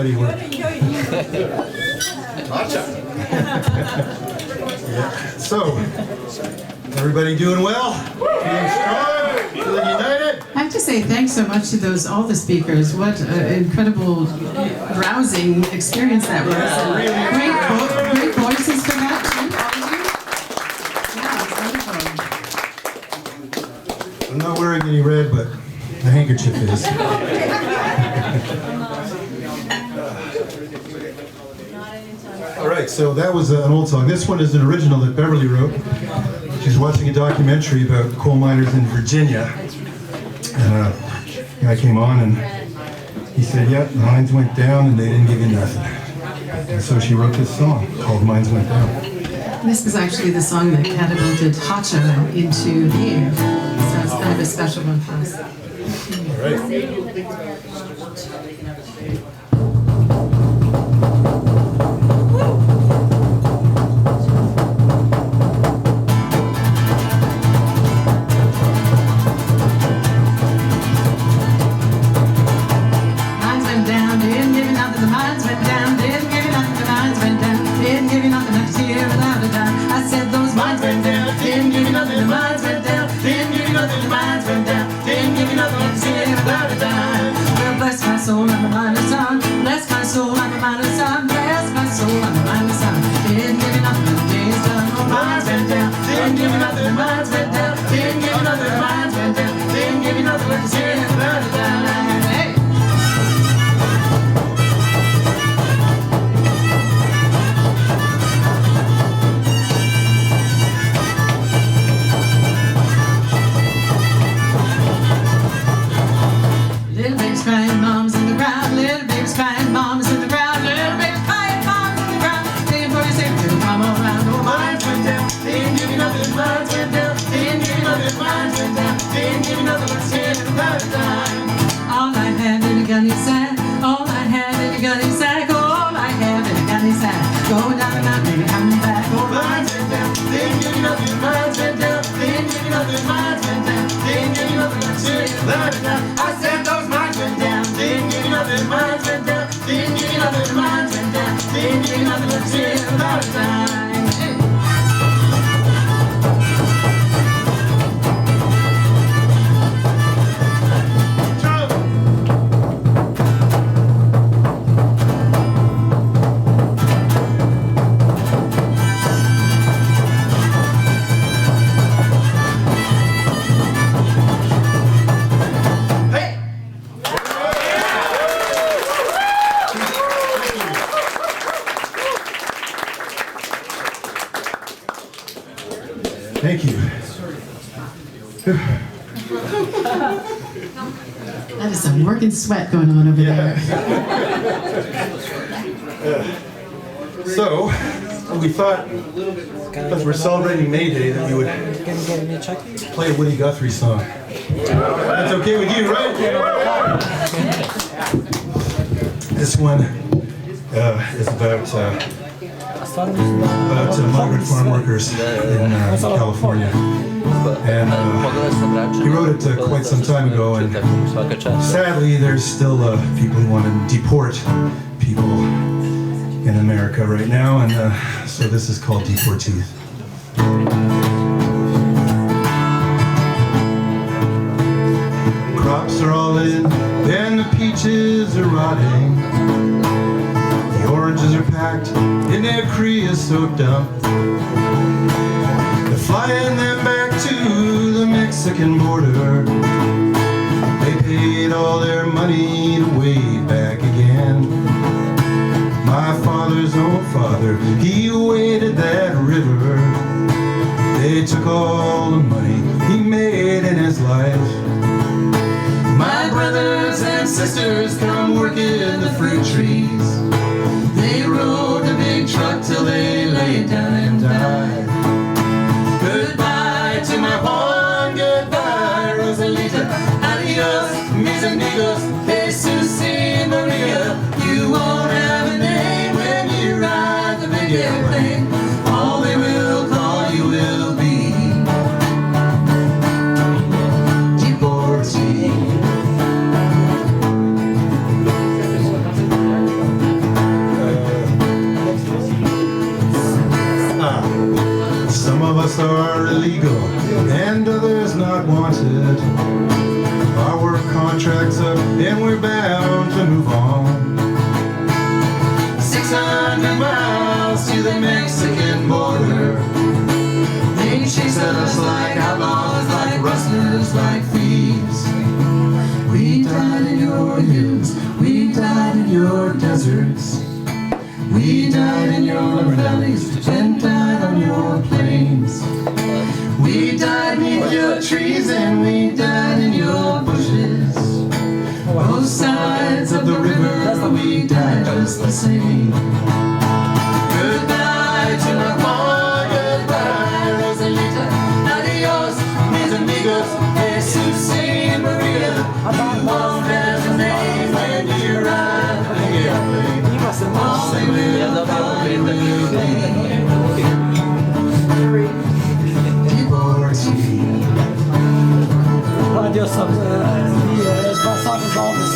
K: muddy work. So, everybody doing well? Feeling strong? Feeling united?
L: I have to say thanks so much to all the speakers. What an incredible, rousing experience that was. Great voices for that too, all of you. Yeah, it's wonderful.
K: I'm not wearing any red, but the handkerchief is. All right, so that was an old song. This one is an original that Beverly wrote. She's watching a documentary about coal miners in Virginia. And a guy came on and he said, yeah, the mines went down and they didn't give you nothing. And so she wrote this song called Mines Went Down.
L: This was actually the song that catapulted Hacha into the air. So it's kind of a special one for us.
K: All right. Thank you.
L: That is some working sweat going on over there.
K: So, we thought, because we're celebrating May Day, that we would play a Woody Guthrie song. That's okay with you, right? This one is about migrant farm workers in California. And he wrote it quite some time ago, and sadly there's still people who want to deport people in America right now, and so this is called Deportees. Crops are all in, and the peaches are rotting. The oranges are packed in their creosote dump. They're flying them back to the Mexican border. They paid all their money to wade back again. My father's own father, he waded that river. They took all the money he made in his life. My brothers and sisters come work in the fruit trees. They rode the big truck till they laid down and died. Goodbye to my Juan, goodbye Rosalita. Adios, mis amigos, Jesus y Maria. You won't have a name when you ride the big airplane. All they will call you will be deportee. then we're bound to move on. 600 miles to the Mexican border. They chase us like outlaws, like rustlers, like thieves. We died in your hills, we died in your deserts. We died in your valleys and died on your plains. We died beneath your trees and we died in your bushes. Both sides of the river, we died just the same. Goodbye to La Juan, goodbye Rosalita. Adios, mis amigos, Jesus and Maria. You won't have a name when you ride the airplane. All they will call you will be Liberty.
B: Adios, passados altos.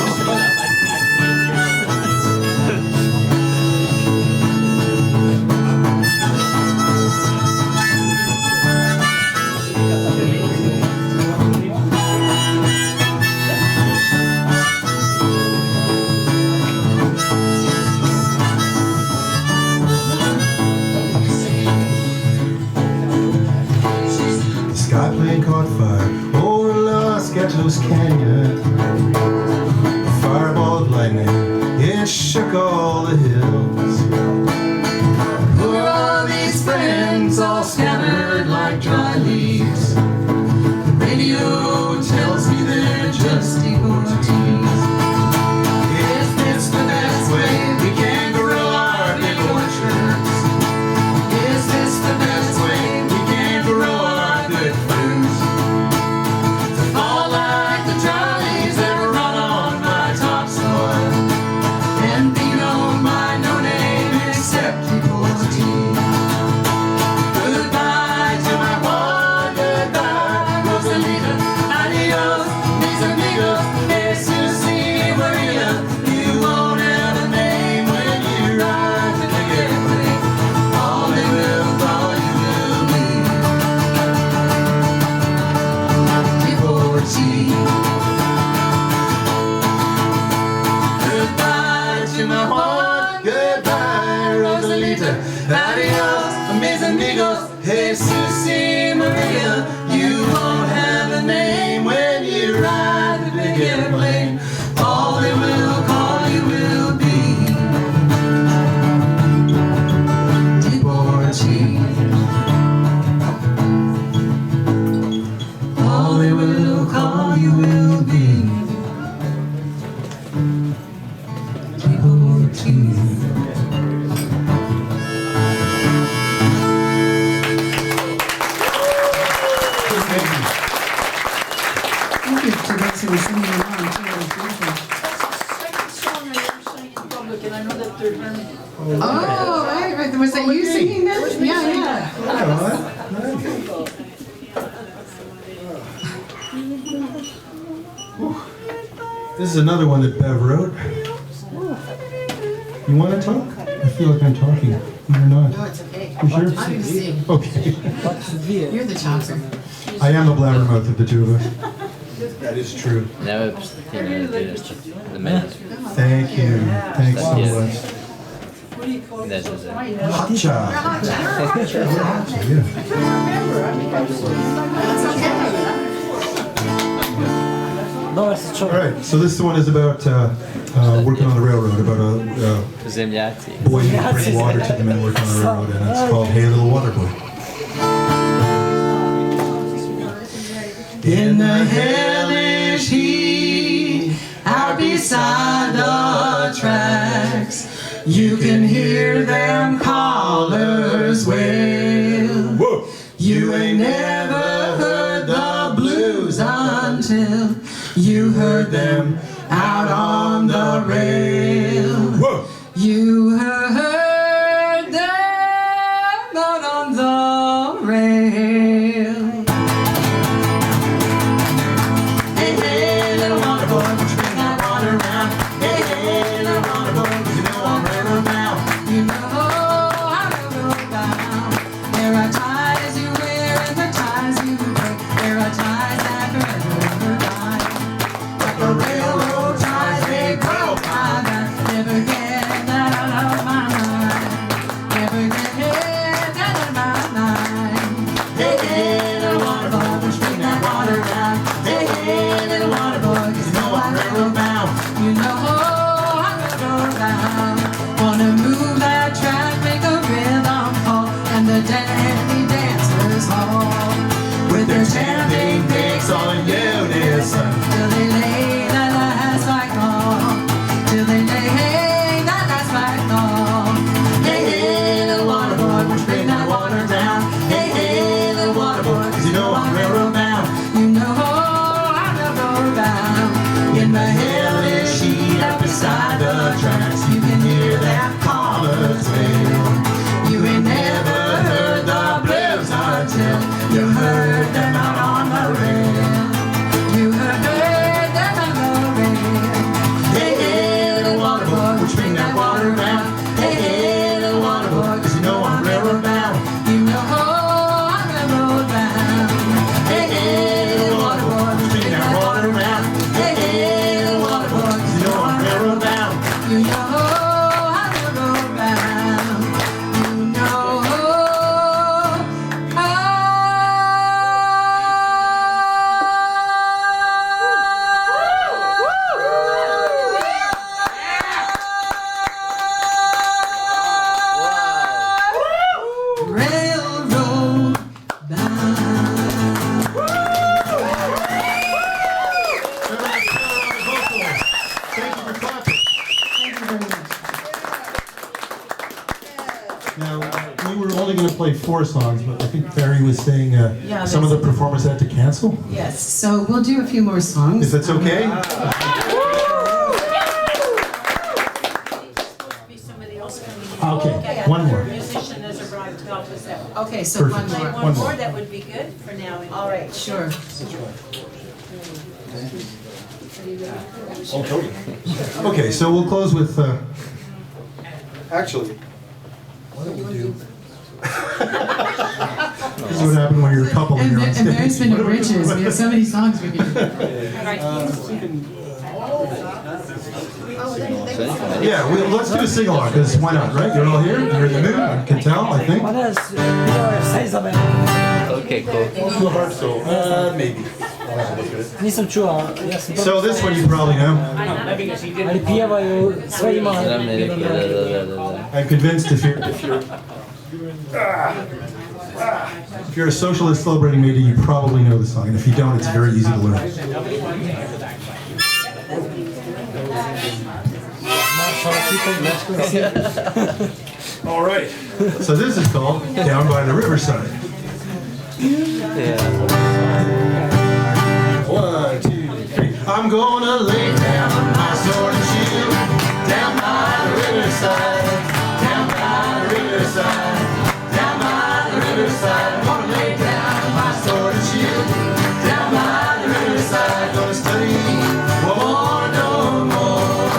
K: Sky plane caught fire over Los Gatos Canyon. A fireball of lightning, it shook all the hills. Who are all these friends all scattered like dry leaves? The radio tells me they're just deportees. Is this the best way we can grow our big orchards? Is this the best way we can grow our good fruit? To fall like the jollies that run on my topsoil and be known by no name except deportee. Goodbye to my Juan, goodbye Rosalita. Adios, mis amigos, Jesus y Maria. You won't have a name when you ride to the airplane. All they will call you will be deportee. Goodbye to my Juan, goodbye Rosalita. Adios, mis amigos, Jesus y Maria. You won't have a name when you ride the big airplane. All they will call you will be deportee. All they will call you will be deportee.
L: Thank you to those who were singing along too. It was beautiful.
A: Second song I ever sang in public, and I know that they're very.
L: Oh, right. Was that you singing that? Yeah.
K: This is another one that Bev wrote. You want to talk? I feel like I'm talking. You're not.
L: No, it's okay.
K: You sure?
L: I'm going to sing.
K: Okay.
L: You're the talker.
K: I am the blabbermouth of the two of us. That is true.
C: No, the man.
K: Thank you. Thanks so much.
C: That's just it.
K: Hotcha. Yeah. All right. So this one is about working on the railroad, about a
C: Ziemniacy.
K: boy who brings water to the men working on the railroad, and it's called "Hey Little Water Boy." In the hellish heat, out beside the tracks, you can hear them callers wail. Whoa. You ain't never heard the blues until you heard them out on the rail. Whoa. You heard them out on the rail. Hey, hey, little water boy, won't you bring that water around? Hey, hey, little water boy, you know I'm railroad bound. You know I'm railroad bound. There are ties you wear and the ties you break. There are ties that forever die. Like the railroad ties.
M: the heavy sheet up beside the tracks, you can hear that farmer's wail. You ain't never heard the blues until you heard them out on the rail. You heard them on the rail. Hey, hey, little water boy, we'll swing that water around. Hey, hey, little water boy, 'cause you know I'm railroad bound. You know I'm railroad bound. Hey, hey, little water boy, we'll swing that water around. Hey, hey, little water boy, 'cause you know I'm railroad bound. You know I'm railroad bound. You know railroad
K: Now, we were only going to play 4 songs, but I think Barry was saying
L: Yeah,
K: some of the performers had to cancel.
L: Yes, so we'll do a few more songs.
K: If that's okay? Okay, one more.
A: Musician has arrived to help us out.
L: Okay, so one
K: Perfect.
L: more.
A: One more, that would be good for now.
L: All right, sure.
K: Okay, so we'll close with. Actually, what do we do? This is what happened when you're a couple and you're on
L: And there's
K: stage.
L: been bridges. We have so many songs we can.
K: Yeah, let's do a sing along because why not, right? You're all here. You're in the mood. I can tell. I think.
C: Okay, cool.
K: Maybe.
N: Nisam čuo, ja sam
K: So this one you probably know.
N: ali pjevaju, sve ima.
K: I'm convinced if you're a socialist celebrating May Day, you probably know the song, and if you don't, it's very easy to learn. All right. So this is called Down by the Riverside. One, two, three. I'm gonna lay down my sword and shield down by the riverside, down by the riverside, down by the riverside. I'm gonna lay down my sword and shield down by the riverside. Gonna study war no more.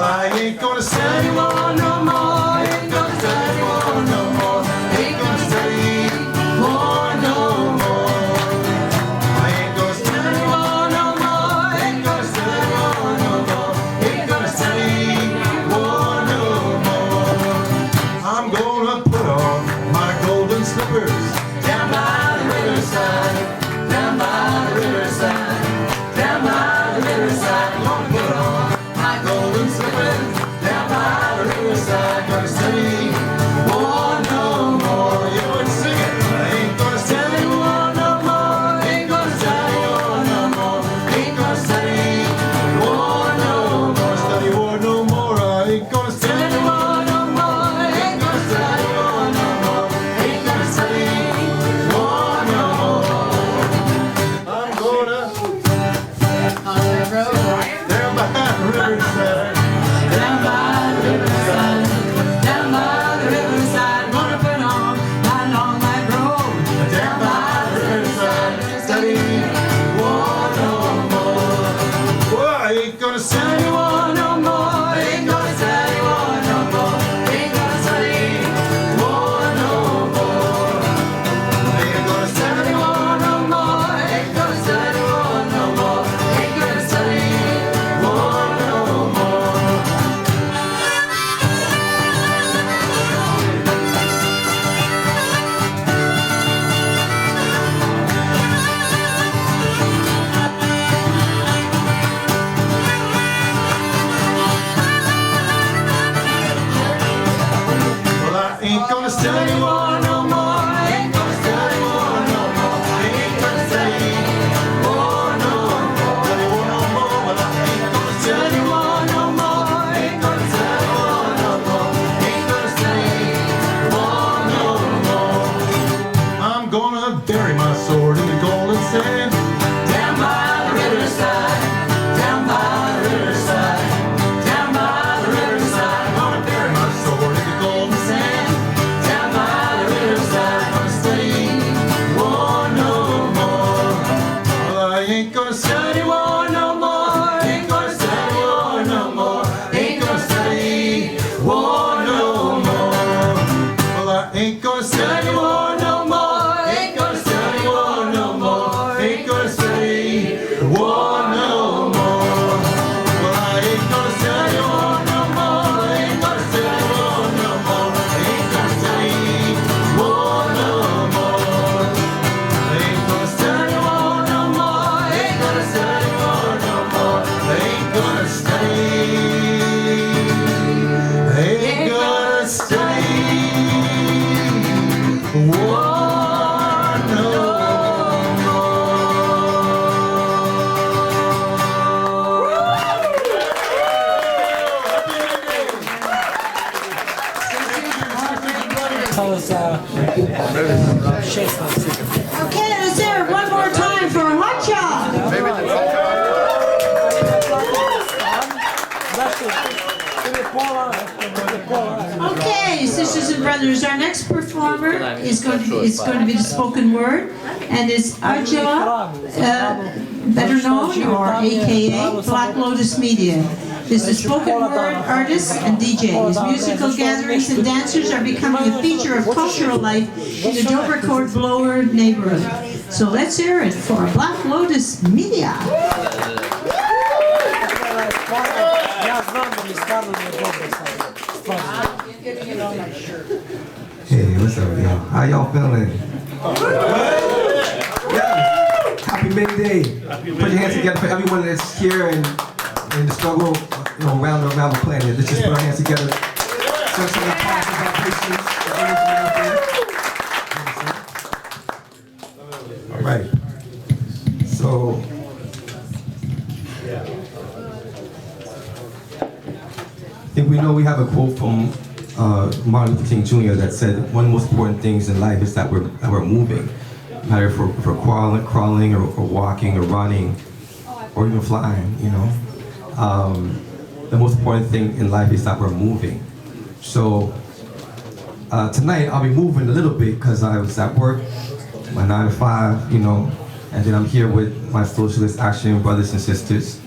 K: I ain't gonna study war no more. Ain't gonna study war no more. Ain't gonna study war no more. I ain't gonna study war no more. Ain't gonna study war no more. Ain't gonna study war no more. I'm gonna put on my golden slippers down by the riverside, down by the riverside, down by the riverside. I'm gonna put on my golden slippers down by the riverside. Gonna study war no more. You would sing it. I ain't gonna study war no more. Ain't gonna study war no more. Ain't gonna study war no more. Study war no more. I ain't gonna study war no more. Ain't gonna study war no more. Ain't gonna study war no more. I'm gonna
L: On the road.
K: down by the riverside.
L: Down by the riverside, down by the riverside, gonna put on my long white robe.
K: Down by the riverside, study war no more. Well, I ain't gonna study war no more. Ain't gonna study war no more. Ain't gonna study war no more. Ain't gonna study war no more. Ain't gonna study war no more. Ain't gonna study war no more. Well, I ain't gonna study war no more. Ain't gonna study war no more. Ain't gonna study war no more. Study war no more. Well, I ain't gonna study war no more. Ain't gonna study war no more. Ain't gonna study war no more. I'm gonna bury my sword in the golden sand down by the riverside, down by
A: Okay, let's hear it one more time for Hotshot. Okay, sisters and brothers, our next performer is going to be the spoken word, and it's Ajala, better known or AKA Black Lotus Media. Is the spoken word artist and DJ. His musical gatherings and dancers are becoming a feature of cultural life in the Dovercourt Blower neighborhood. So let's hear it for Black Lotus Media.
O: Hey, what's up, y'all? How y'all feeling? Yeah. Happy May Day. Put your hands together for everyone that's here and in the struggle, around the planet. Let's just put our hands together. Show some applause of our patience, the energy out there. All right. So, I think we know we have a quote from Martin Luther King Jr. that said one of the most important things in life is that we're moving. No matter if we're crawling or walking or running or even flying, the most important thing in life is that we're moving. So tonight I'll be moving a little bit because I was at work, my 9 to 5, and then I'm here with my Socialist Action brothers and sisters,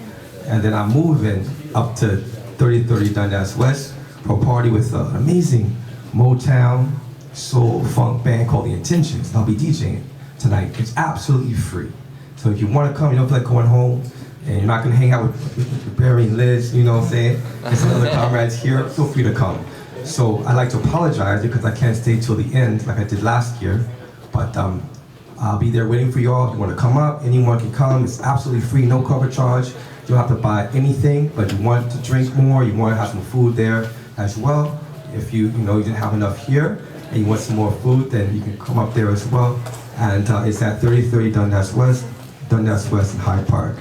O: and then I'm moving up to 3030 Dundas West for a party with an amazing Motown soul funk band called The Intentions. And I'll be DJing tonight. It's absolutely free. So if you want to come, you don't feel like going home, and you're not going to hang out with Barry and Liz, you know what I'm saying, and some other comrades here, feel free to come. So I'd like to apologize because I can't stay till the end like I did last year, but I'll be there waiting for y'all. If you want to come up, anyone can come. It's absolutely free, no cover charge. You don't have to buy anything, but you want to drink more, you want to have some food there as well. If you didn't have enough here and you want some more food, then you can come up there as well. And it's at 3030 Dundas West and Hyde Park.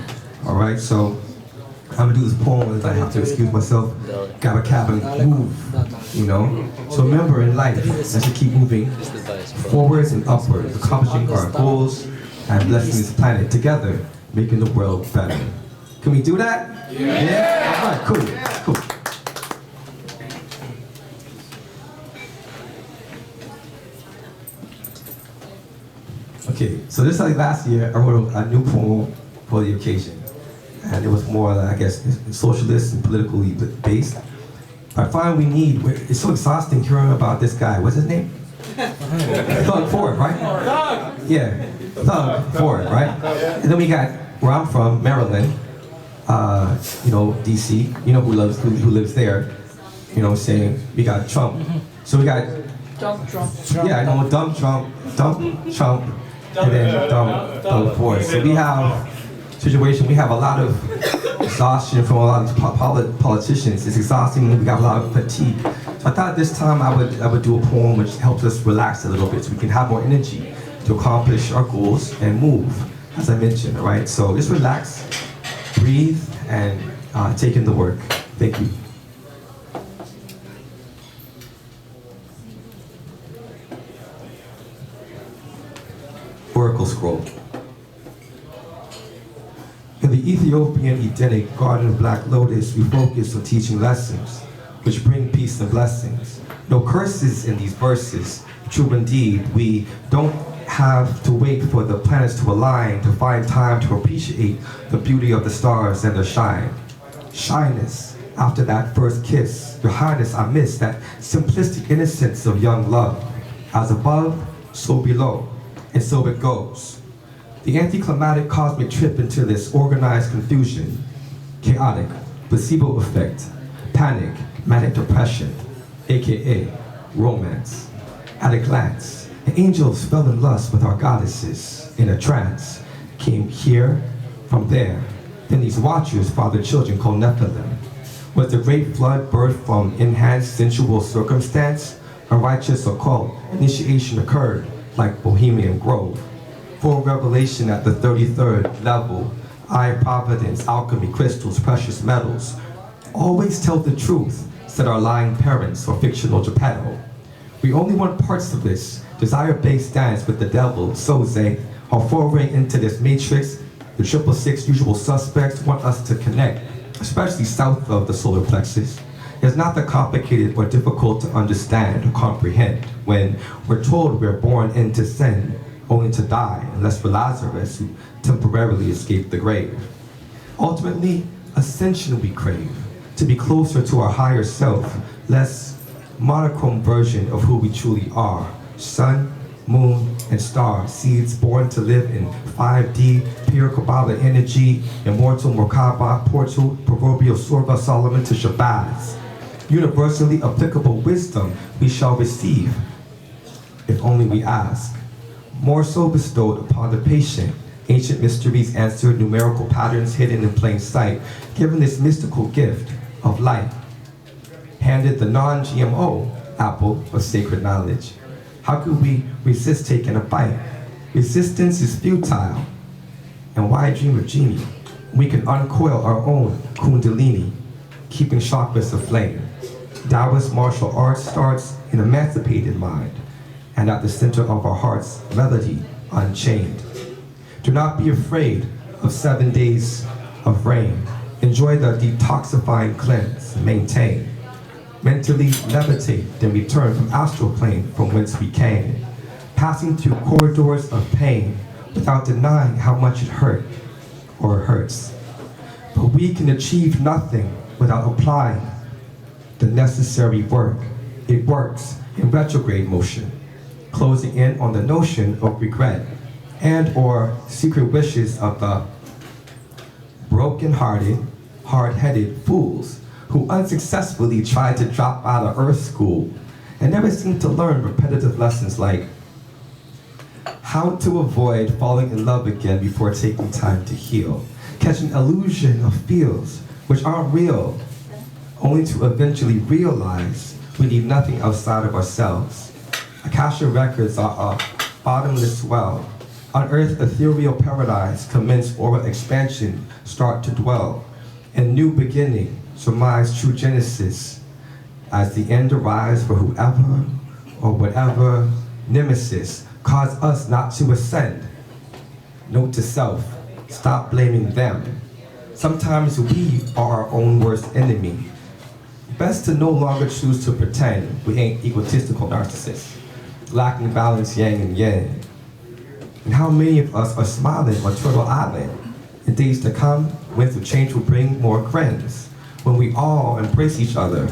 O: All right, so I'm gonna do this poem as I have to excuse myself, grab a cab and move, So remember in life, let's just keep moving forwards and upwards, accomplishing our goals and blessing this planet together, making the world better. Can we do that? Yeah? All right, cool. Okay, so this is like last year, I wrote a new poem for the occasion. And it was more, I guess, socialist and politically based. I find it's so exhausting hearing about this guy. What's his name? Thug Ford, right? Yeah, Thug Ford, right? And then we got, where I'm from, Maryland, DC, who lives there, saying, we got Trump. So we got,
H: Dump Trump.
O: Yeah, I know, dump Trump, and then dump Ford. So we have we have a lot of exhaustion from a lot of politicians. It's exhausting, we got a lot of fatigue. So I thought this time I would do a poem which helps us relax a little bit so we can have more energy to accomplish our goals and move, as I mentioned, all right? So just relax, breathe, and take in the work. Thank you. Oracle Scroll. In the Ethiopian Edenic Garden of Black Lotus, we focus on teaching lessons which bring peace and blessings. No curses in these verses. True indeed, we don't have to wait for the planets to align to find time to appreciate the beauty of the stars and their shine. Shyness after that first kiss. Your Highness, I miss that simplistic innocence of young love. As above, so below, and so it goes. The anticlimactic cosmic trip into this organized confusion, chaotic, placebo effect, panic, manic depression, aka romance. At a glance, the angels fell in lust with our goddesses in a trance, came here from there. Then these watchers fathered children called Nephilim. Was the great flood birthed from enhanced sensual circumstance? A righteous occult initiation occurred like Bohemian Grove. Full revelation at the 33rd level, eye providence, alchemy, crystals, precious metals. Always tell the truth, said our lying parents or fictional Geppetto. We only want parts of this desire-based dance with the devil, so they are forwarding into this matrix. The 666 usual suspects want us to connect, especially south of the solar plexus. It's not that complicated or difficult to understand or comprehend when we're told we're born into sin, only to die, unless we're Lazarus, who temporarily escaped the grave. Ultimately, ascension we crave, to be closer to our higher self, less monochrome version of who we truly are. Sun, moon, and star, seeds born to live in 5D, pure Kabbalah energy, immortal Merkaba, portal, proverbial Sorba Solomon to Shabazz. Universally applicable wisdom we shall receive, if only we ask. More so bestowed upon the patient, ancient mysteries answered, numerical patterns hidden in plain sight, given this mystical gift of light. Handed the non-GMO apple of sacred knowledge. How could we resist taking a bite? Resistance is futile. And why dream of genie? We can uncoil our own kundalini, keeping chakras aflame. Taoist martial arts starts an emancipated mind, and at the center of our hearts, melody unchained. Do not be afraid of 7 days of rain. Enjoy the detoxifying cleanse, maintain. Mentally levitate, then return from astral plane from whence we came. Passing through corridors of pain without denying how much it hurt or hurts. But we can achieve nothing without applying the necessary work. It works in retrograde motion, closing in on the notion of regret and or secret wishes of the broken-hearted, hard-headed fools who unsuccessfully tried to drop out of Earth school and never seemed to learn repetitive lessons like how to avoid falling in love again before taking time to heal, catch an illusion of feels which aren't real, only to eventually realize we need nothing outside of ourselves. Akasha records are a bottomless well. Unearth ethereal paradise, commence oral expansion, start to dwell. In new beginning, surmise true genesis, as the end arrives for whoever or whatever nemesis cause us not to ascend. Note to self, stop blaming them. Sometimes we are our own worst enemy. Best to no longer choose to pretend we ain't egotistical narcissists, lacking balance yang and yin. And how many of us are smiling on Turtle Island? In days to come, winds of change will bring more grins when we all embrace each other.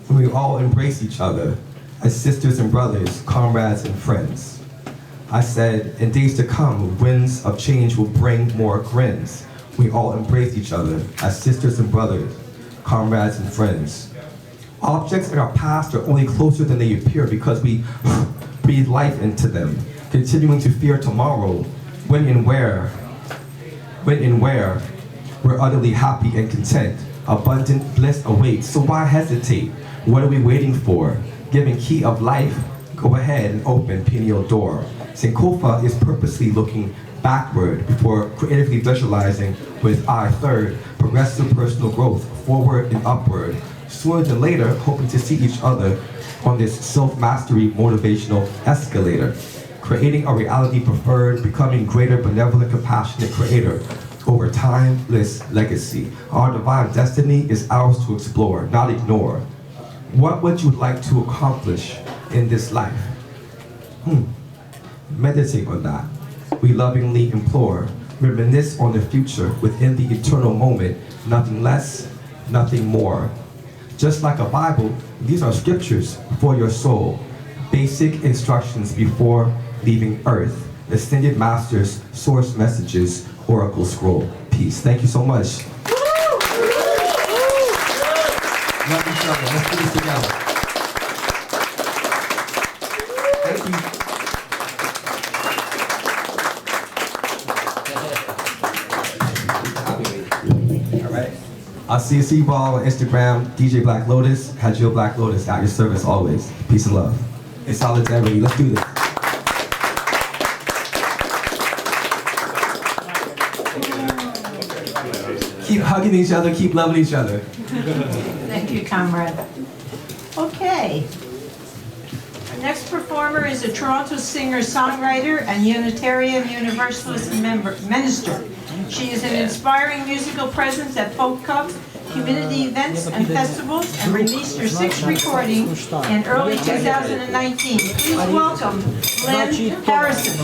O: When we all embrace each other as sisters and brothers, comrades and friends. I said, in days to come, winds of change will bring more grins. We all embrace each other as sisters and brothers, comrades and friends. Objects in our past are only closer than they appear because we breathe life into them, continuing to fear tomorrow, when and where we're utterly happy and content. Abundant bliss awaits, so why hesitate? What are we waiting for? Giving key of life, go ahead and open pineal door. Sankofa is purposely looking backward before creatively visualizing with eye third, progressive personal growth, forward and upward. Sooner than later, hoping to see each other on this self-mastery motivational escalator. Creating a reality preferred, becoming greater, benevolent, compassionate creator. Over timeless legacy. Our divine destiny is ours to explore, not ignore. What would you like to accomplish in this life? Meditate on that. We lovingly implore. Reminisce on the future within the eternal moment. Nothing less, nothing more. Just like a Bible, these are scriptures for your soul. Basic instructions before leaving Earth. Ascended Masters, source messages, Oracle scroll. Peace. Thank you so much. Love each other. Let's do this together. Thank you. All right. I'll see you all on Instagram, DJ Black Lotus, Hajil Black Lotus, at your service always. Peace and love. In solidarity. Let's do this. Keep hugging each other, keep loving each other.
A: Thank you, comrade. Okay. Our next performer is a Toronto singer-songwriter and Unitarian Universalist minister. She is an inspiring musical presence at folk clubs, community events and festivals, and released her 6th recording in early 2019. Please welcome Lynn Harrison.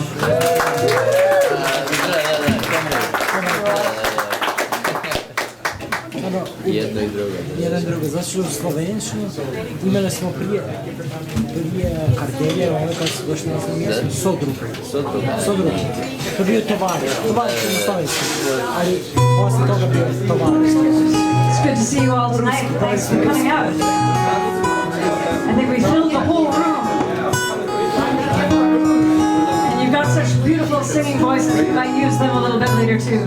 C: Jedno i drugo.
N: Jedan drugo, zato što u Slovenčinu imali smo prije kartelje, ono kad su došli na svoje mjesto, Sodruga. To je bio tovariš na slovenskom, ali posle toga bio tovariš.
P: It's good to see you all tonight. Thanks for coming out. I think we filled the whole room. And you've got such beautiful singing voices. We might use them a little bit later too.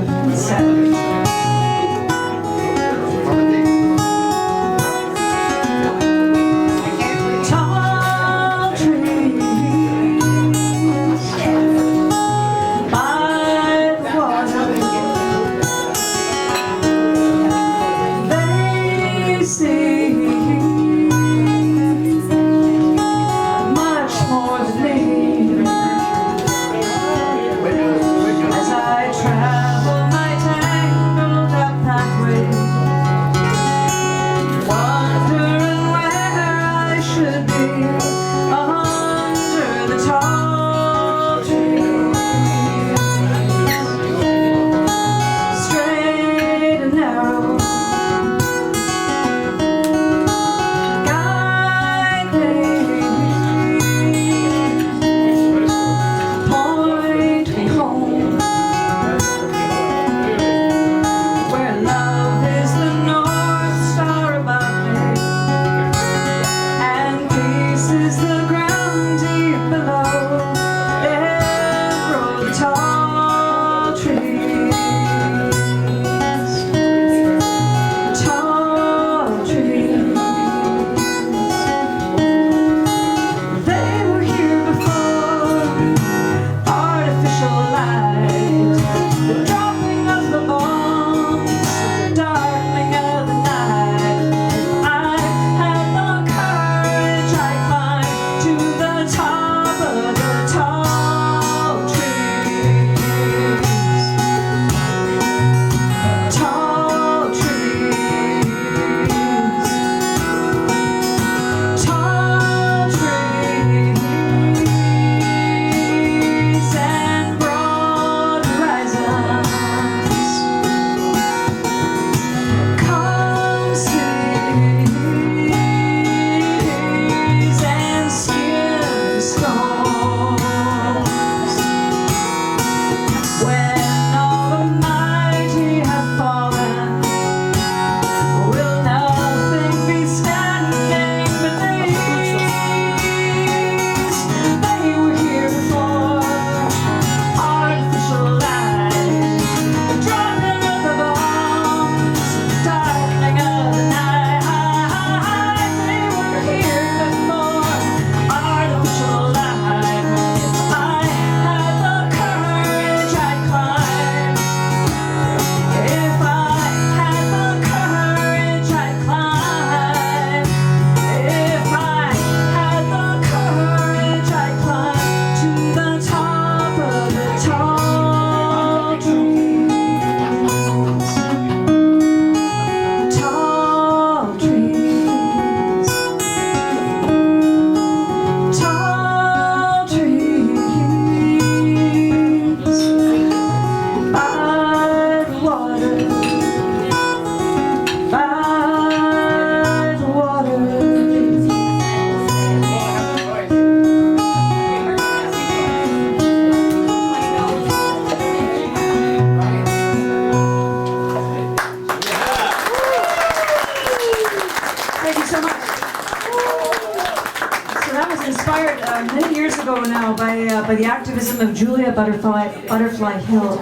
P: By the activism of Julia Butterfly Hill,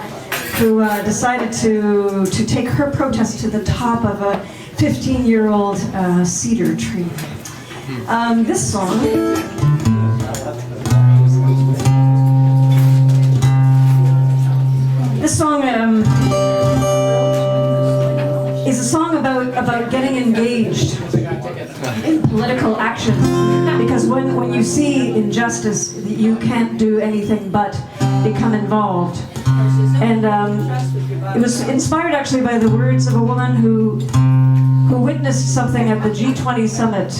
P: who decided to take her protest to the top of a 15-year-old cedar tree. This song is a song about getting engaged. in political action, because when you see injustice, you can't do anything but become involved. And it was inspired actually by the words of a woman who witnessed something at the G20 summit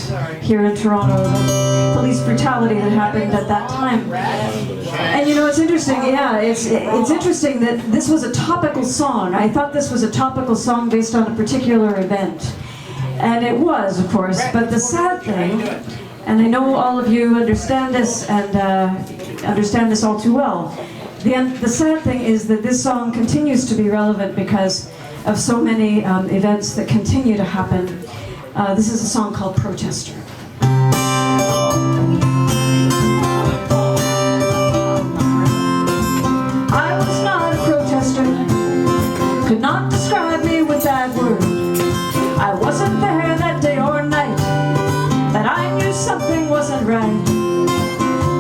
P: here in Toronto, the police brutality that happened at that time. And you know, it's interesting, yeah, it's interesting that this was a topical song. I thought this was a topical song based on a particular event. And it was, of course, but the sad thing, and I know all of you understand this and understand this all too well, the sad thing is that this song continues to be relevant because of so many events that continue to happen. This is a song called Protester. I was not a protester, could not describe me with that word. I wasn't there that day or night, that I knew something wasn't right,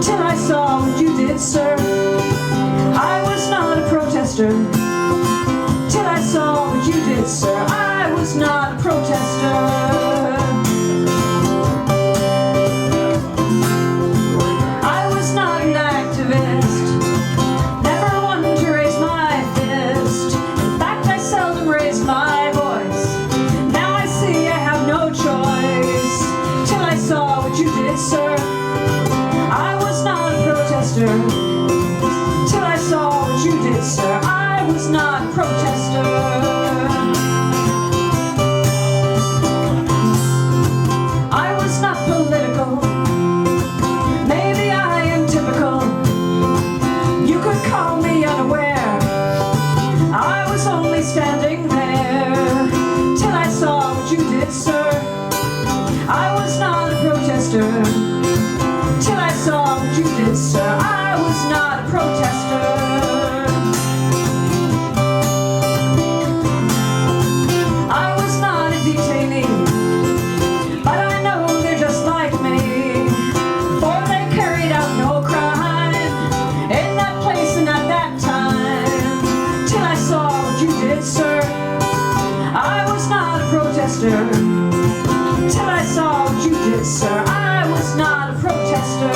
P: till I saw what you did, sir. I was not a protester, till I saw what you did, sir. I was not a protester. I was not an activist, never one to raise my fist. In fact, I seldom raised my voice. Now I see I have no choice, till I saw what you did, sir. I was not a protester, till I saw what you did, sir. I was not a protester. I was not political. Maybe I am typical. You could call me unaware. I was only standing there till I saw what you did, sir. I was not a protester till I saw what you did, sir. I was not a protester. I was not a detainee, but I know they're just like me, for they carried out no crime in that place and at that time, till I saw what you did, sir. I was not a protester, till I saw what you did, sir. I was not a protester.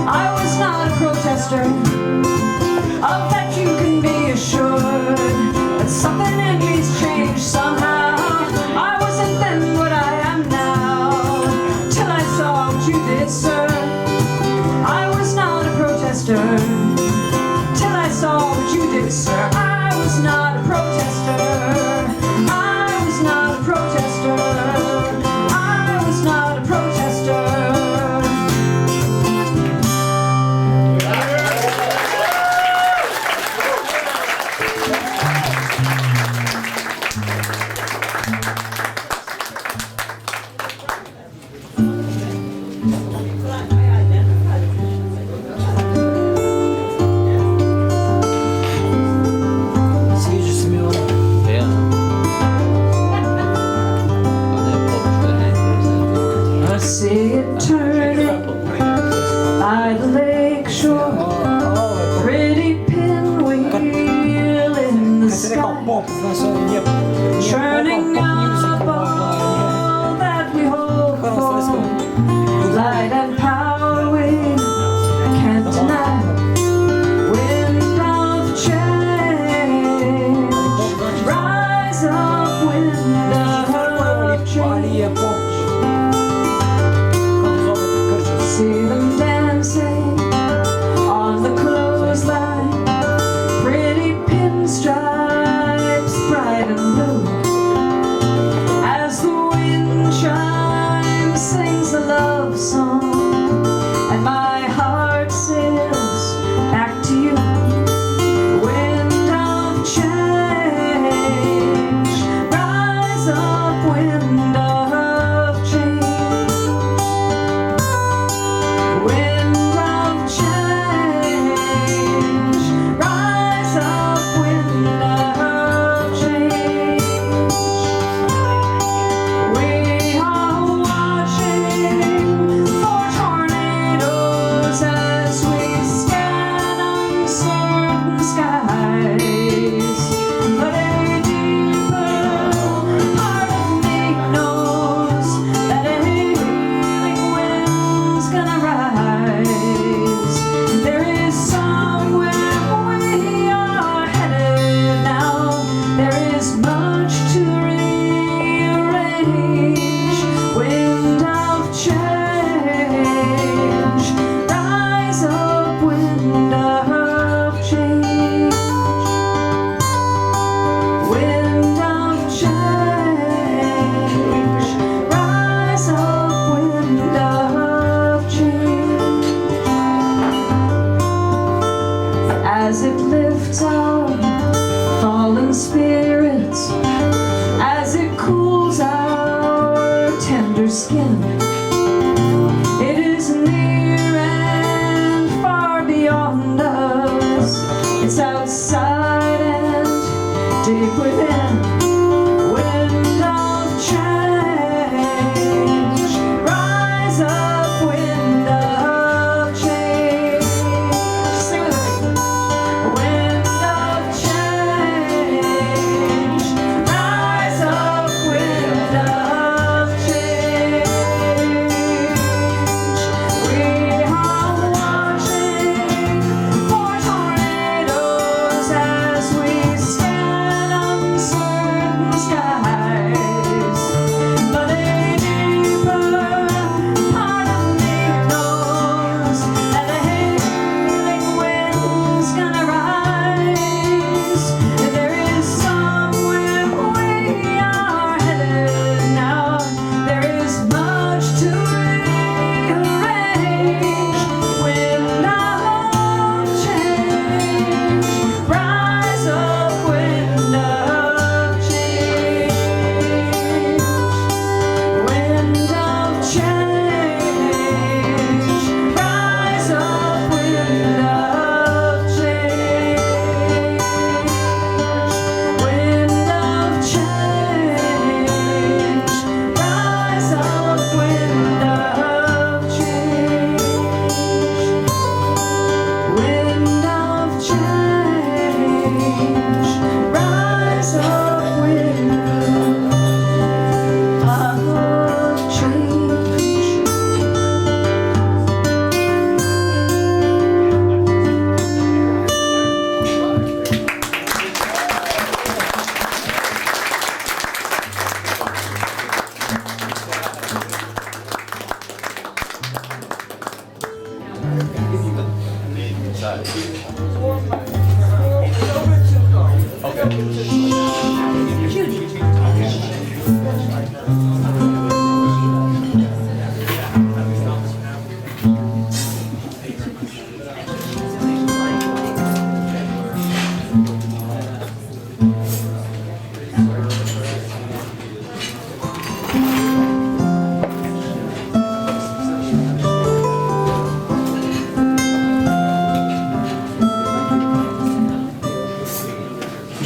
P: I was not a protester, of that you can be assured, but something in me's changed somehow. I wasn't then what I am now, till I saw what you did, sir. I was not a protester, till I saw what you did, sir. I was not a protester. I was not a protester. I was not a protester. I see it turning by the lake shore, pretty pinwheel in the sky, churning up all that we hope for. Light and power we can't deny. Wind of change, rise up, wind of change. See them dancing on the clothesline, pretty pinstripes, bright wind of change. Wind of change. Rise up, wind of change. As it lifts our fallen spirits, as it cools our tender skin, it is near and far beyond us. It's outside and deep within. Wind of change. Rise up, wind of change. Sing with me. Wind of change. Rise up, wind of change. We are watching for tornadoes as we scan uncertain skies. But a deeper part of me knows that a hailing wind's gonna rise. There is somewhere we are headed now. There is much to rearrange. Wind of change. Rise up, wind of change. Wind of change. Rise up, wind of change. Wind of change. Rise up, wind of change. Wind of change. Rise up, wind of change.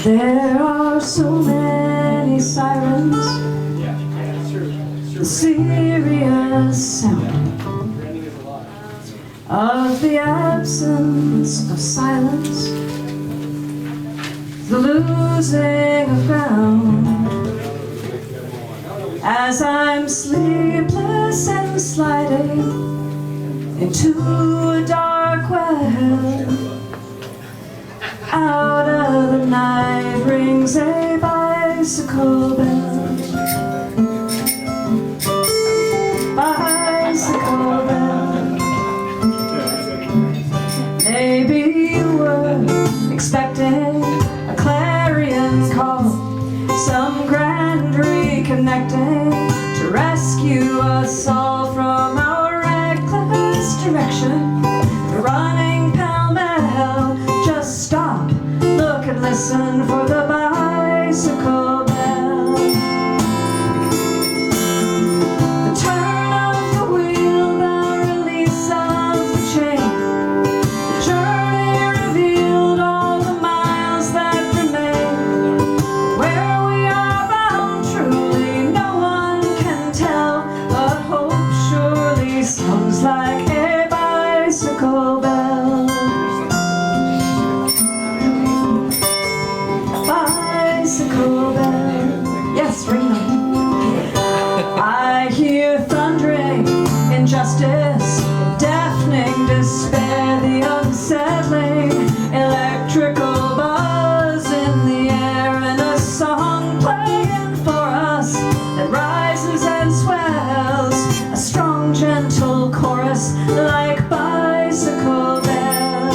P: There are so many sirens, the serious sound of the absence of silence, the losing of ground. As I'm sleepless and sliding into a dark well, out of the night rings a bicycle bell. Bicycle bell. Maybe you were expecting a clarion call, some grand reconnecting to rescue us all from our reckless direction. Running pell-mell, just stop, look and listen for the bicycle bell. The turn of the wheel, the release of the chain, the journey revealed all the miles that remain. Where we are bound, truly no one can tell, but hope surely sounds like a bicycle bell. Bicycle bell. Yes, ring them. I hear thundering injustice, deafening despair, the unsettling electrical buzz in the air, and a song playing for us that rises and swells, a strong gentle chorus like bicycle bells.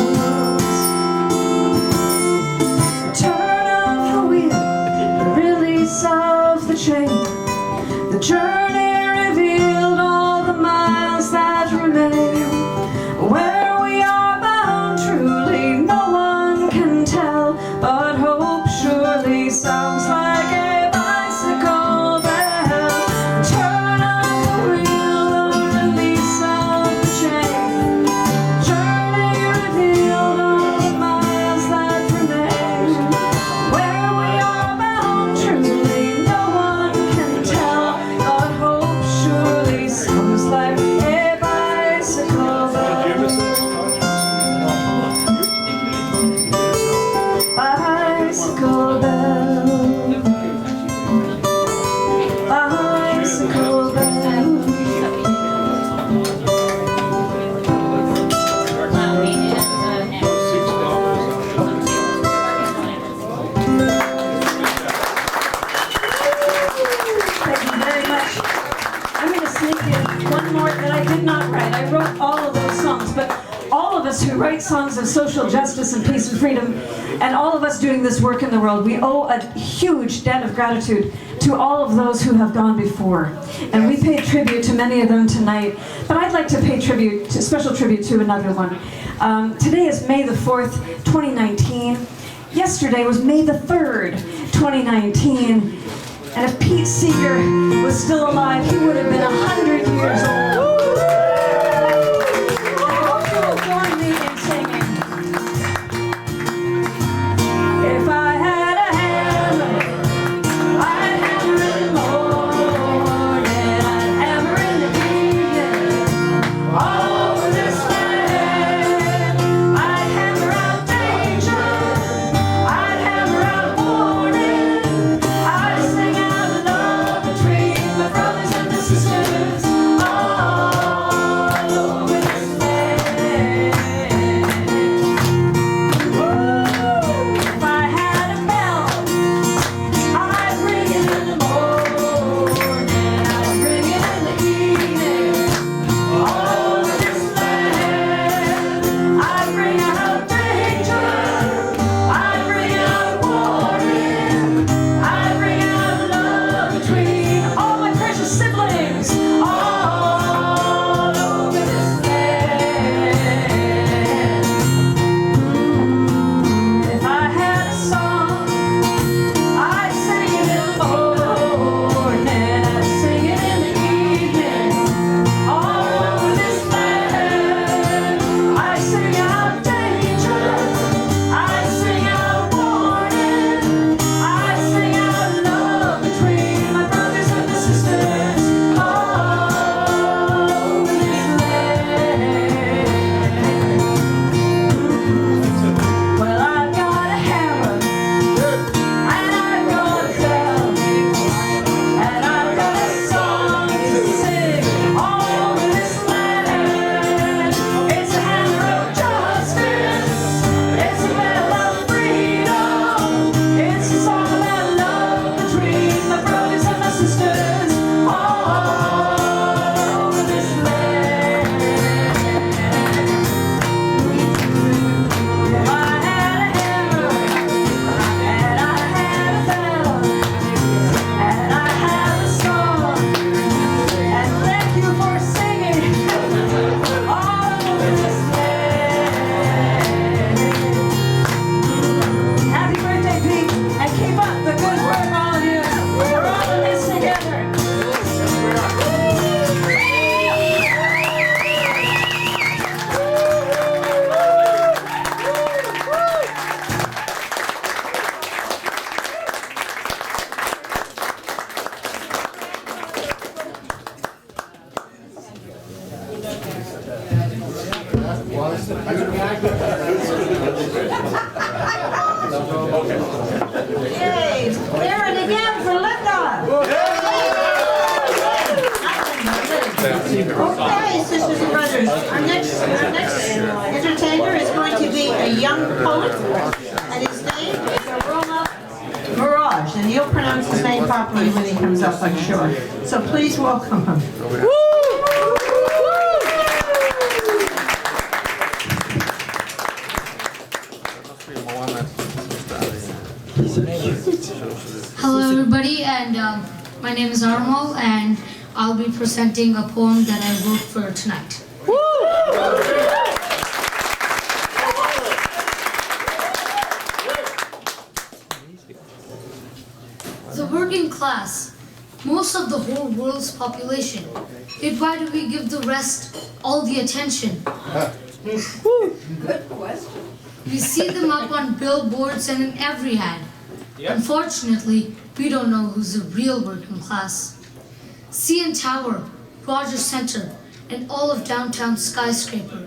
P: social justice and peace and freedom, and all of us doing this work in the world, we owe a huge debt of gratitude to all of those who have gone before. And we pay tribute to many of them tonight, but I'd like to pay tribute, special tribute to another one. Today is May the 4th, 2019. Yesterday was May the 3rd, 2019. And if Pete Seeger was still alive, he would have been 100 years old. I hope you will join me in singing. If I had a hammer, I'd hammer in the morning, I'd hammer in the evening, all over this land. I'd hammer out danger, I'd hammer out warning, I'd sing out love between my brothers and my sisters all over this land. If I had a bell, I'd ring it in the morning, I'd ring it in the evening, all over this land. I'd ring out danger, I'd ring out warning, I'd ring out love between all my precious siblings all over this land. If I had a song, I'd sing it in the morning, I'd sing it in the evening, all over this land. I'd sing out danger, I'd sing out warning, I'd sing out love between my brothers and my sisters all over this land. Well, I've got a hammer, and I've got a bell, and I've got a song to sing all over this land. It's a hammer of justice, it's a bell of freedom, it's a song about love between my brothers and my sisters all over this land. If I had a hammer, and I had a bell, and I had a song, and thank you for singing all over this land. Happy birthday, Pete, and keep up the good work, all of you. We're all in this together. Yay! There it again for liftoff. Okay, sisters and brothers, our next entertainer is going to be a young poet, and his name is Aroma Mirage, and he'll pronounce his name properly when he comes up, I'm sure. So please welcome him.
Q: Hello everybody, and my name is Armo, and I'll be presenting a poem that I wrote for tonight. The working class, most of the whole world's population, yet why do we give the rest all the attention?
I: Good question.
Q: We see them up on billboards and in every ad. Unfortunately, we don't know who's the real working class. CN Tower, Rogers Center, and all of downtown skyscraper.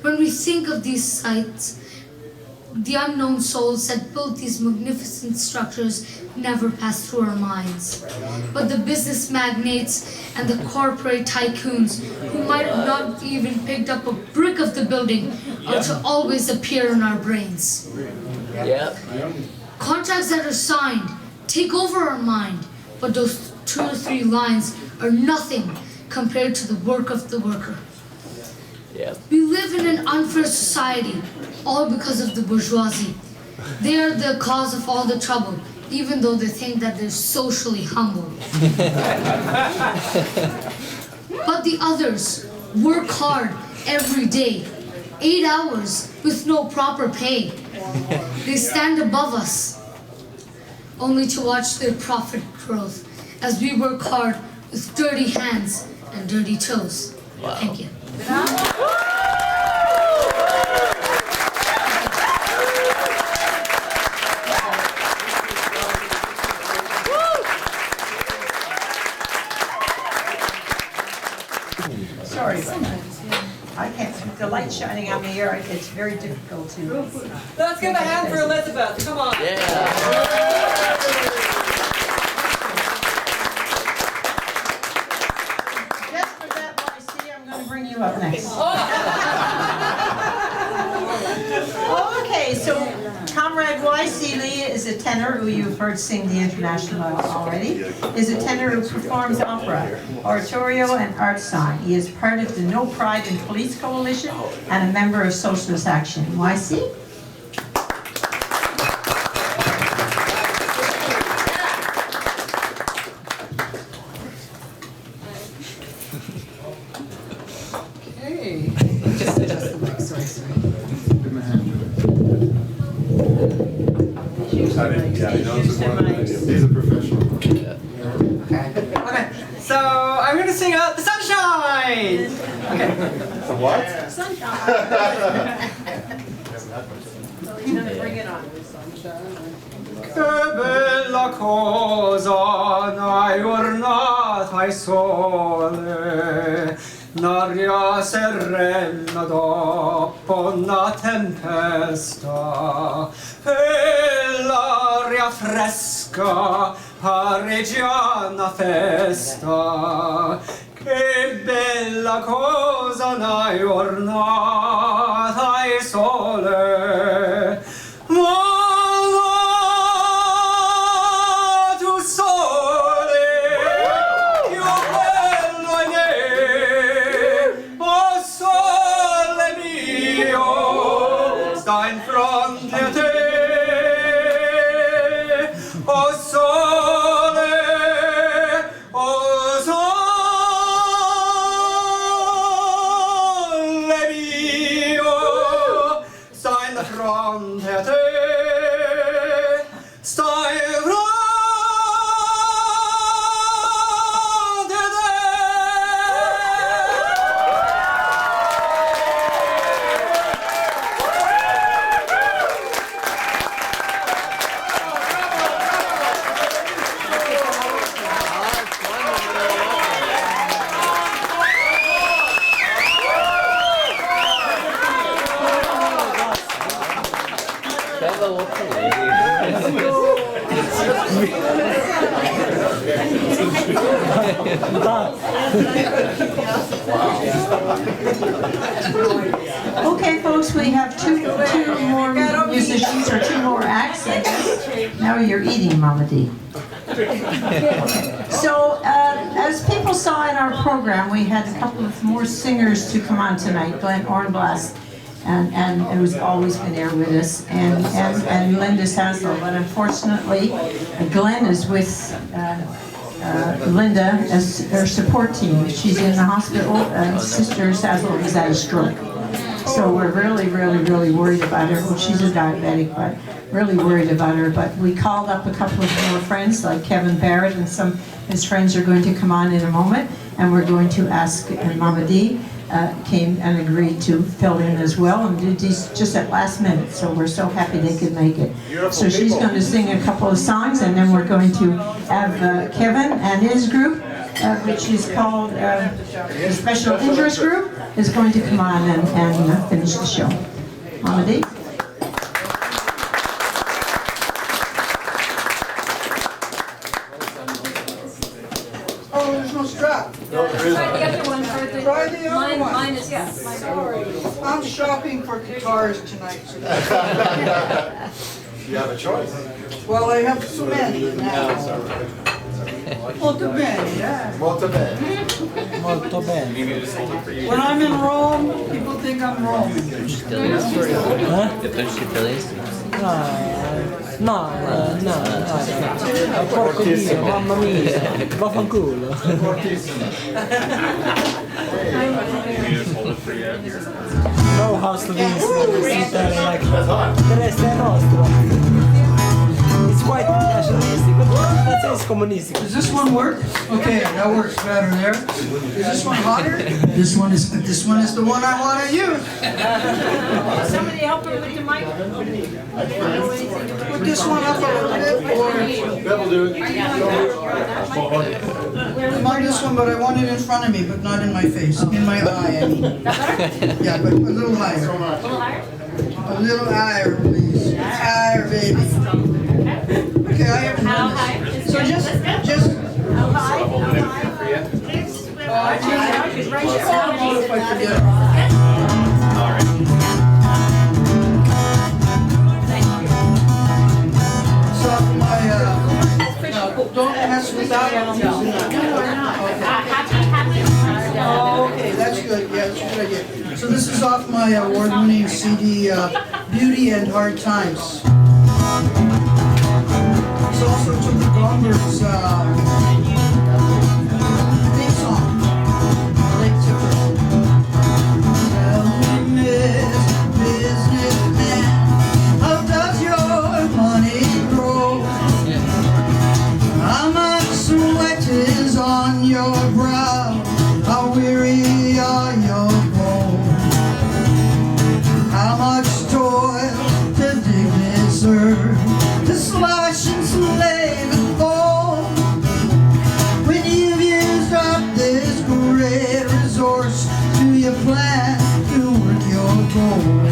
Q: When we think of these sites, the unknown souls that built these magnificent structures never pass through our minds. But the business magnates and the corporate tycoons who might have not even picked up a brick of the building are to always appear in our brains. Contracts that are signed take over our mind, but those 2 or 3 lines are nothing compared to the work of the worker. We live in an unfair society all because of the bourgeoisie. They are the cause of all the trouble, even though they think that they're socially humble. But the others work hard every day, 8 hours with no proper pay. They stand above us, only to watch their profit growth as we work hard with dirty hands and dirty toes. Thank you.
A: Sorry about that. I can't, with the light shining on me here, it's very difficult to.
D: Let's give a hand for Elizabeth. Come on.
A: Just for that, YC, I'm going to bring you up next. Okay, so Comrade Y.C. Lee is a tenor who you've heard sing the International already, is a tenor who performs opera, oratorio, and art song. He is part of the No Pride in Police Coalition and a member of Socialist Action. Y.C.?
D: Okay.
K: He's a professional.
D: Okay, so I'm going to sing out The Sunshine! Okay.
E: The what?
A: Sunshine.
D: Bring it on. Che bella cosa, n'hai ornata ai sole, l'aria serena dopo una tempesta, e l'aria fresca, pariggiana festa, che bella cosa n'hai ornata ai sole, tu sole, più bello è me, oh sole mio, sta in fronte a te, oh sole mio, sta in fronte a te.
A: Okay, folks, we have two more musicians or two more acts, I guess. Now you're eating, Mama D. So, as people saw in our program, we had a couple of more singers to come on tonight, Glenn Ornblast, and who's always been here with us, and Linda Sassel, but unfortunately, Glenn is with Linda as her support team. She's in the hospital, and Sister Sassel has had a stroke. So we're really worried about her. Well, she's a diabetic, but really worried about her. But we called up a couple of more friends, like Kevin Barrett, and some of his friends are going to come on in a moment, and we're going to ask, and Mama D came and agreed to fill in as well, and did these just at last minute, so we're so happy they could make it. So she's going to sing a couple of songs, and then we're going to have Kevin and his group, which is called the Special Interest Group, is going to come on and finish the show. Mama D?
B: Oh, there's no strap.
I: Try the other one for the.
B: Try the other one.
I: Mine is, yes.
B: Sorry. I'm shopping for guitars tonight.
E: You have a choice.
B: Well, I have so many now.
R: Molto bene.
B: Molto bene.
N: Molto bene.
R: When I'm in Rome, people think I'm Roman.
C: Depois italiano.
N: No, porco Dio, mamma mia, vaffanculo. No house to be like the rest è nostro. It's quite nationalistic, but let's say it's communistic.
R: Does this one work? Okay, that works better there. Is this one hotter? This one is the one I want to use.
A: Somebody help her with the mic?
R: Put this one up a little bit, or
B: That'll do it.
R: I'm on this one, but I want it in front of me, but not in my face, in my eye. I mean. Yeah, but a little higher. A little higher, please. Higher, baby. Okay, I haven't done this. So just. How high? If I forget. So my don't mess with that one. Oh, okay, that's good. Yeah, that's a good idea. So this is off my award-winning CD, Beauty and Hard Times. It's also to the Gomber's theme song. Like tell me, Miss Businessman, how does your money grow? How much sweat is on your brow? How weary are your bones? How much toil to dig this earth, to slash and slave and fold? When you've used up this great resource, do you plan to work your gold?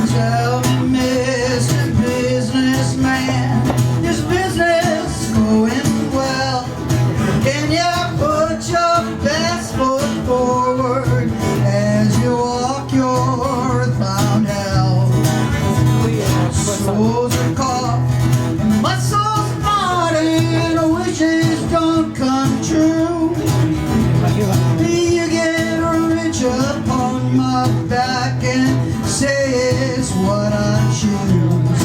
R: Tell me, Mr. Businessman, is business going well? Can you put your best foot forward as you walk your earthbound hell? Souls are caught, muscles nodding, wishes don't come true. You get rich upon my back and say it's what I choose.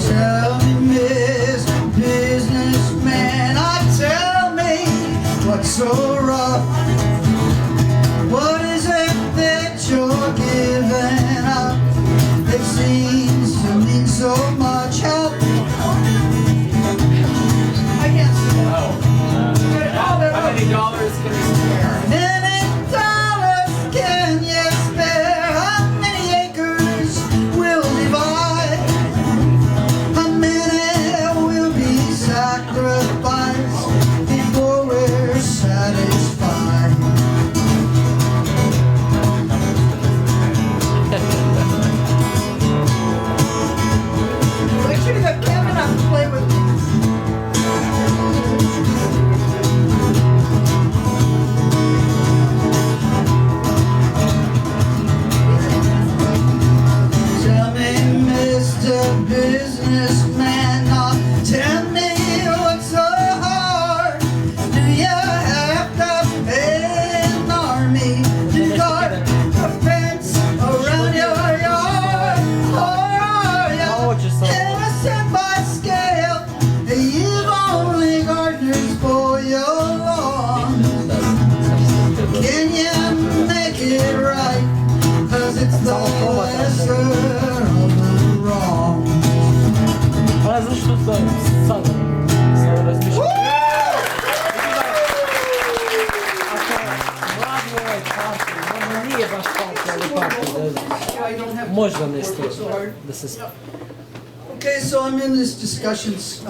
R: Tell me, Mr. Businessman, tell me what's so rough. What is it that you're giving up? It seems to mean so much help. I can't see that. How many dollars can you spare? Many dollars can you spare? How many acres will divide? How many will be sacrificed before we're satisfied? Make sure you got Kevin up to play with me. Tell me, Mr. Businessman, tell me what's so hard. Do you have to pay an army to guard a fence around your yard? Or are you innocent by scale? You've only gardeners for your lawn. Can you make it right? 'Cause it's the lesser of the wrong.
N: Različno to sada. Sada razmišljam. Mladi ovaj partij, ono nije baš partij, ali partij, možda nešto da se...
R: Okay, so I'm in this discussions.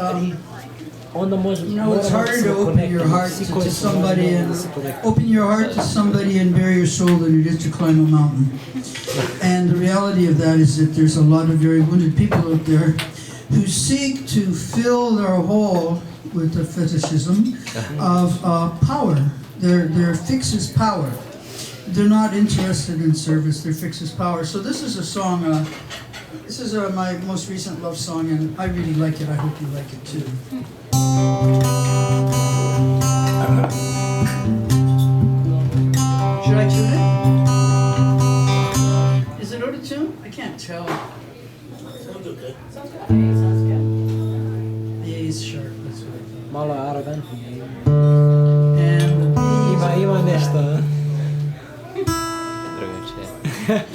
N: Onda
R: You know, it's harder to open your heart to somebody and open your heart to somebody and bare your soul than it is to climb a mountain. And the reality of that is that there's a lot of very wounded people out there who seek to fill their hole with the fetishism of power. Their fix is power. they're not interested in service, they're fixed as power. So this is a song, this is my most recent love song, and I really like it. I hope you like it too. Should I tune it? Is it out of tune? I can't tell.
N: Sounds okay.
R: The A is sharp, that's what I thought.
N: Malo arrogant.
R: And the B is
N: Ima nešto.
R: a bit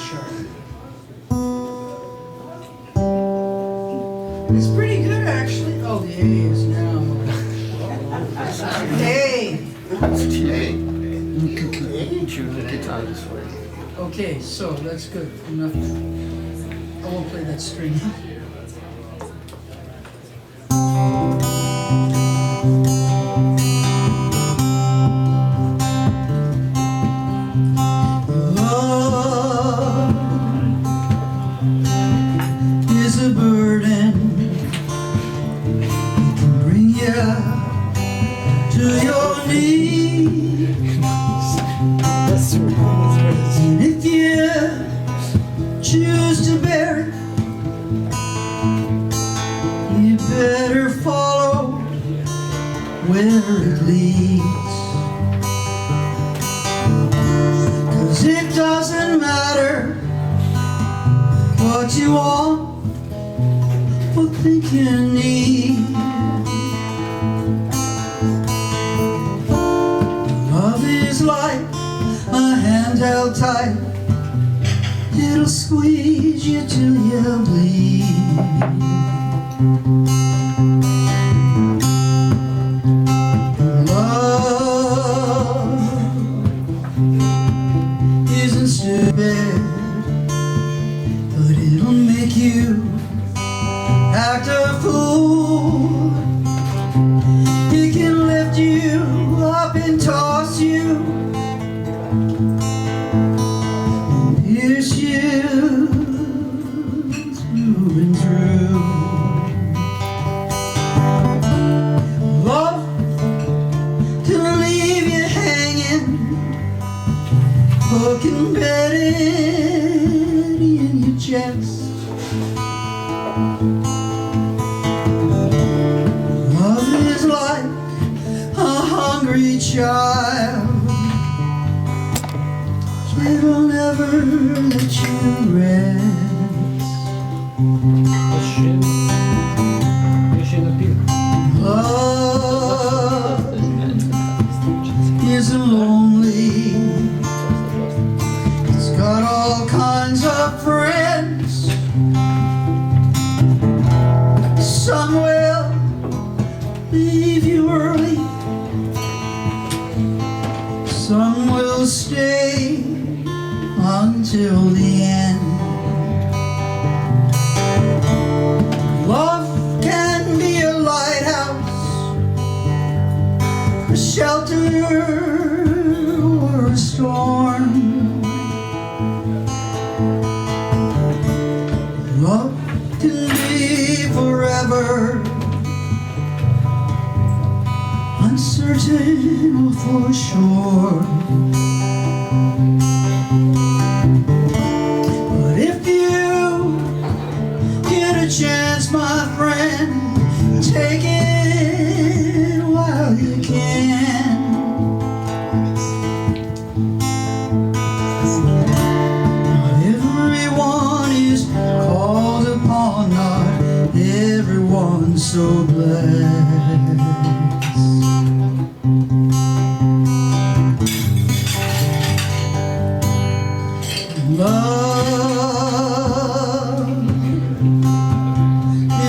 R: sharp. It's pretty good actually. Oh, the A is now. Hey! Okay, so that's good. Enough. I won't play that string. Love is a burden. It can bring you to your knees.
N: That's true.
R: And if you choose to bear it, you better follow where it leads. 'Cause it doesn't matter what you want or think you need. Love is like a hand held tight. It'll squeeze you till you bleed. Love isn't stupid, but it'll make you act a fool. It can lift you up and toss you, pierce you through and through. Love can leave you hanging, hook embedded in your chest. Love is like a hungry child. It'll never let you rest. Love isn't lonely. It's got all kinds of friends. Some will leave you early. Some will stay until the end. Love can be a lighthouse, a shelter or a storm. Love can be forever, uncertain or for sure. But if you get a chance, my friend, take it while you can. Not everyone is called upon, not everyone's so blessed. Love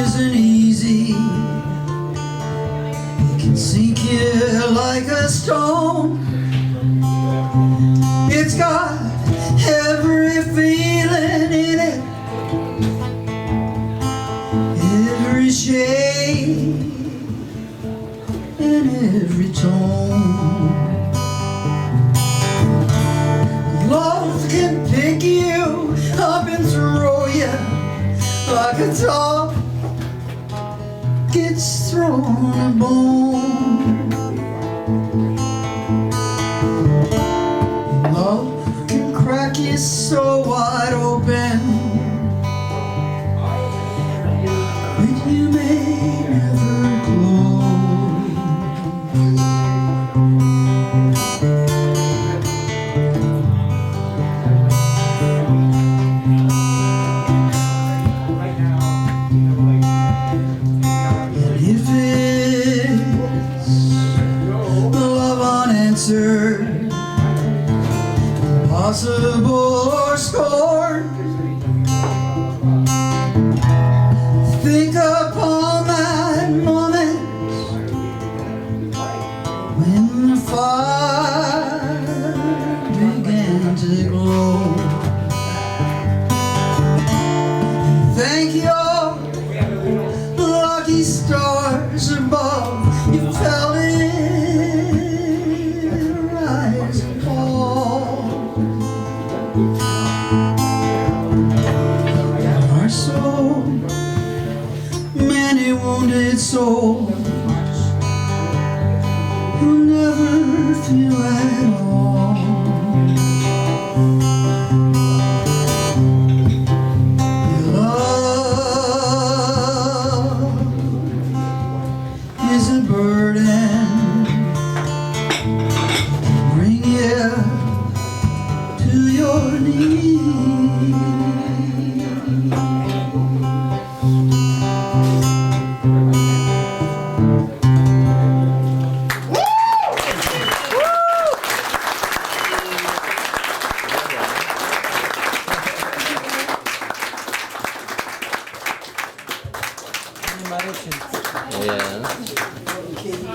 R: isn't easy. It can sink you like a stone. It's got every feeling in it, every shade and every tone. Love can pick you up and throw you like a dog gets thrown a bone. is so wide open that you may never close. And if it's love unanswered, possible or scorned, think upon that moment when the fire began to glow. Thank your lucky stars above, you felt it rise and fall. There are so many wounded souls who never feel at all. Is a burden, bring you to your knees.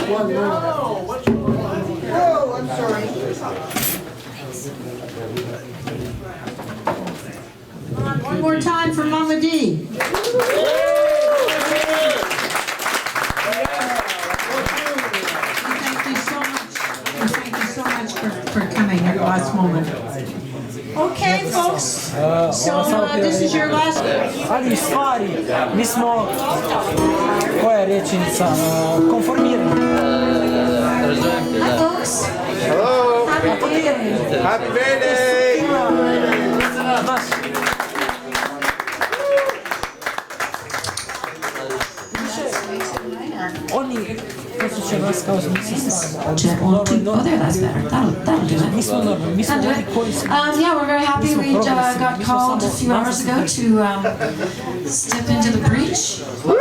B: One more.
A: Oh, I'm sorry. One more time for Mama D. Thank you so much. Thank you so much for coming at the last moment. Okay, folks. So this is your last.
N: Ali u stvari, mi smo, koja je rečenica, konformirani.
E: Hi, folks. Hello. Happy birthday.
N: Oni posjećaju nas kao smo
P: Oh, there, that's better. That'll do it. That'll do it. Yeah, we're very happy. We got called a few hours ago to step into the breach. So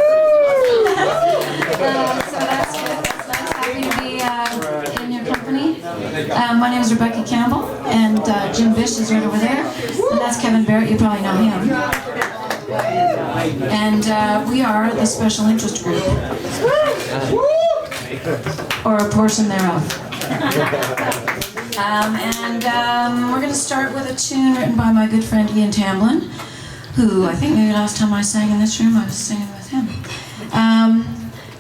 P: that's good. That's happy to be in your company. My name is Rebecca Campbell, and Jim Bish is right over there. And that's Kevin Barrett. You probably know him. And we are the special interest group. Or a portion thereof. We're going to start with a tune written by my good friend Ian Tamblyn, who I think maybe last time I sang in this room I was singing with him.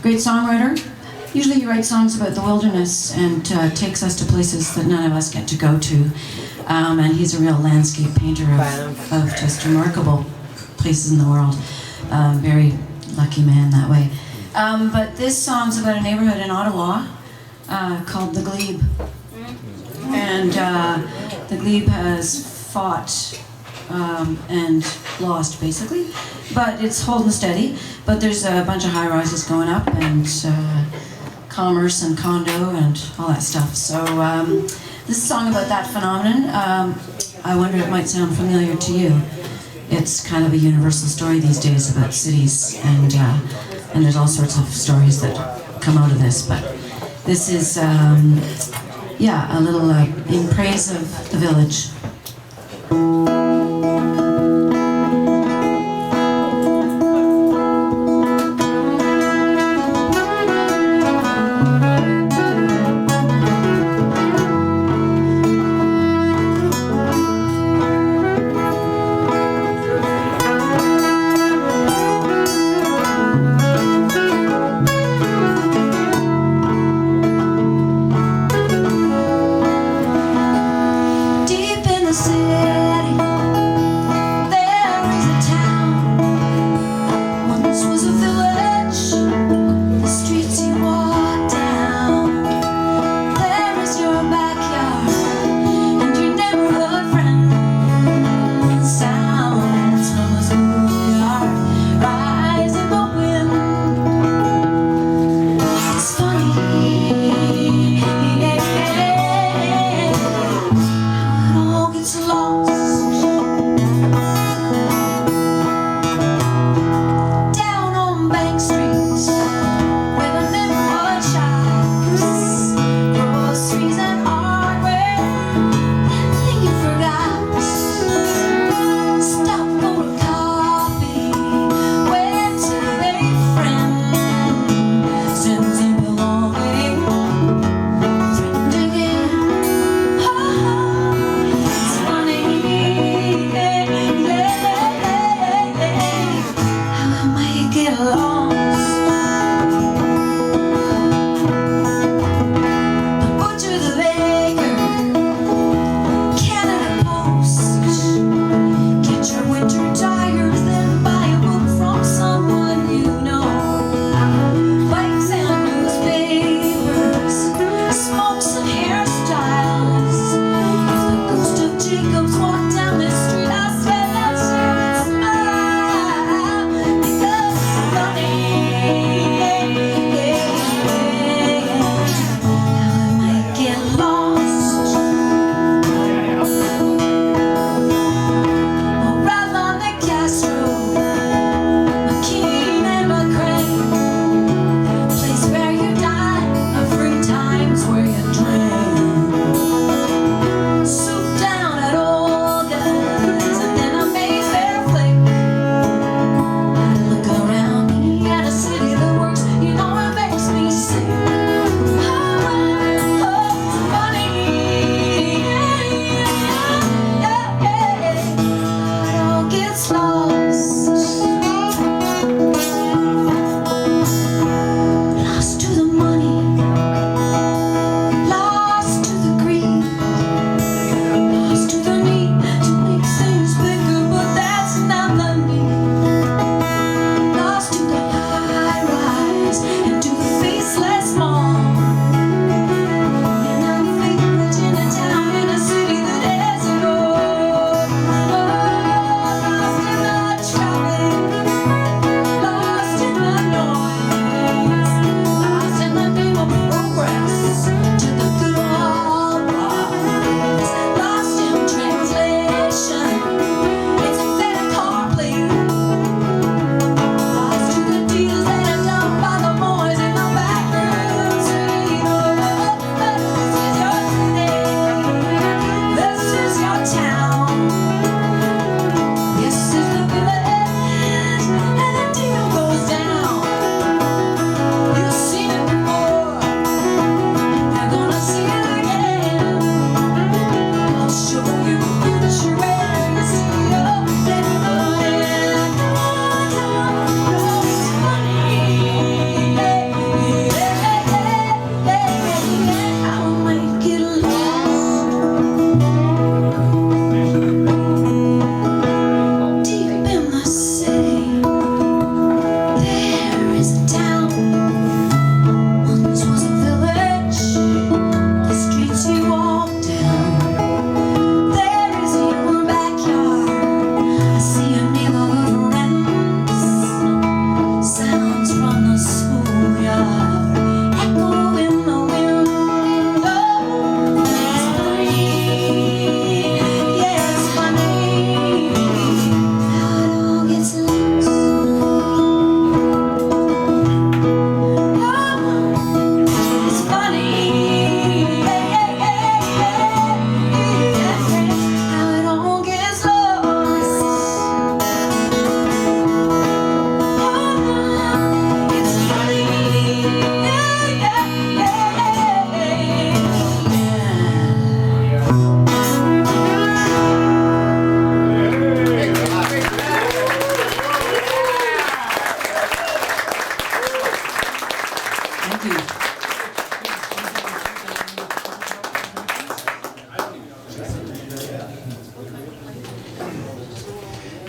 P: Great songwriter. Usually he writes songs about the wilderness and takes us to places that none of us get to go to. And he's a real landscape painter of just remarkable places in the world. Very lucky man that way. But this song's about a neighborhood in Ottawa called the Glebe. And the Glebe has fought and lost, basically. But it's holding steady. But there's a bunch of high-rises going up and commerce and condo and all that stuff. So this is a song about that phenomenon. I wonder if it might sound familiar to you. It's kind of a universal story these days about cities, and there's all sorts of stories that come out of this. But this is, yeah, a little in praise of the village. Deep in the city,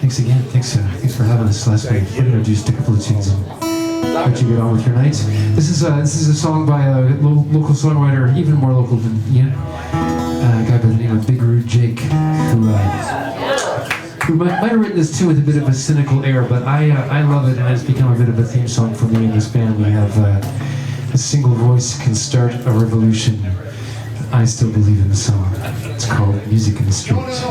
S: Thanks again. Thanks for having us last week. We're gonna do just a couple of tunes and let you get on with your night. This is a song by a local songwriter, even more local than Ian, a guy by the name of Big Rude Jake, who might have written this tune with a bit of a cynical air, but I love it, and it's become a bit of a theme song for me and this band. We have a single voice can start a revolution. I still believe in the song. It's called Music in the Streets.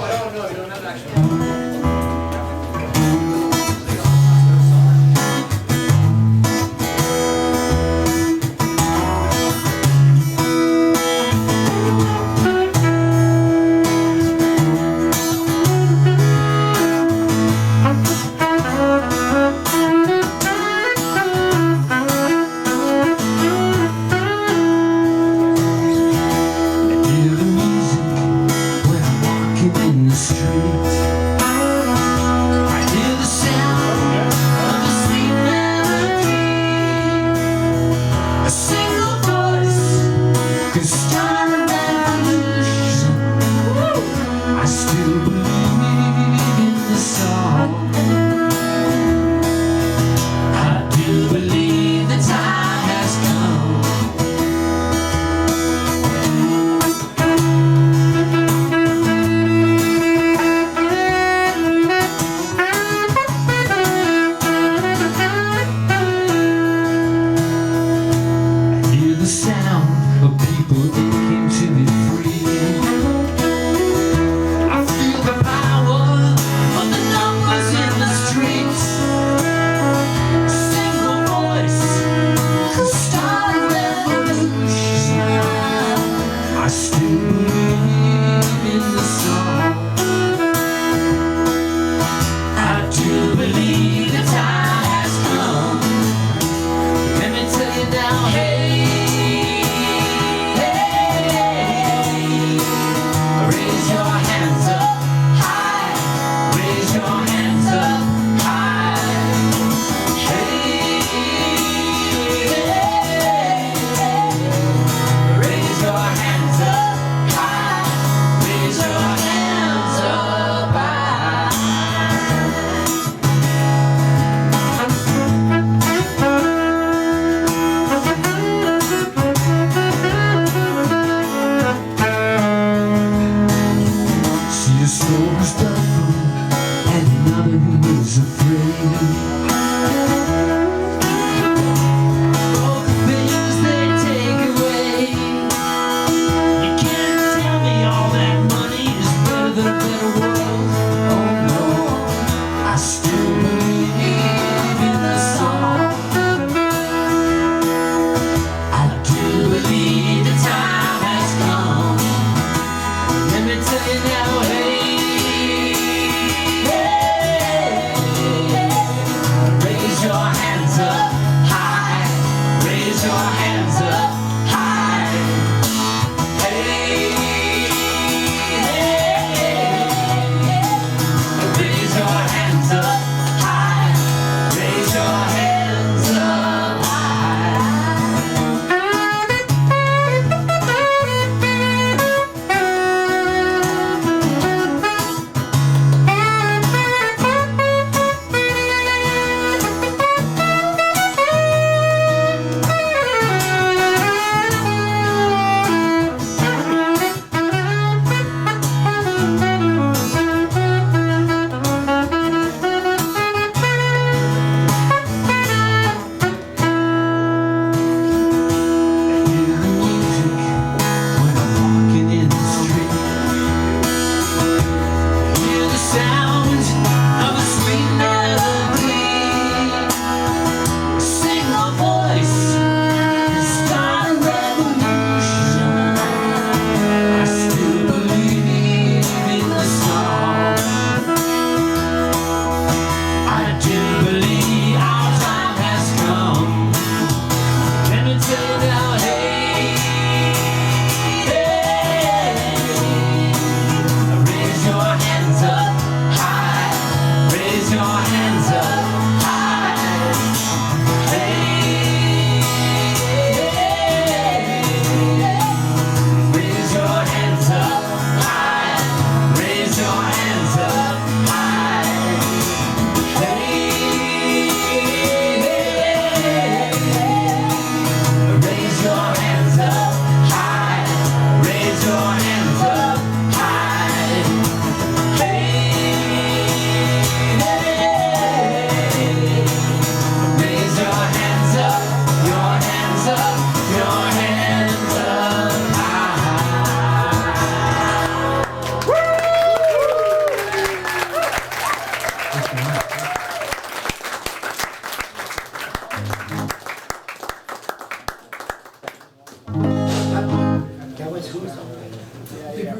S: I think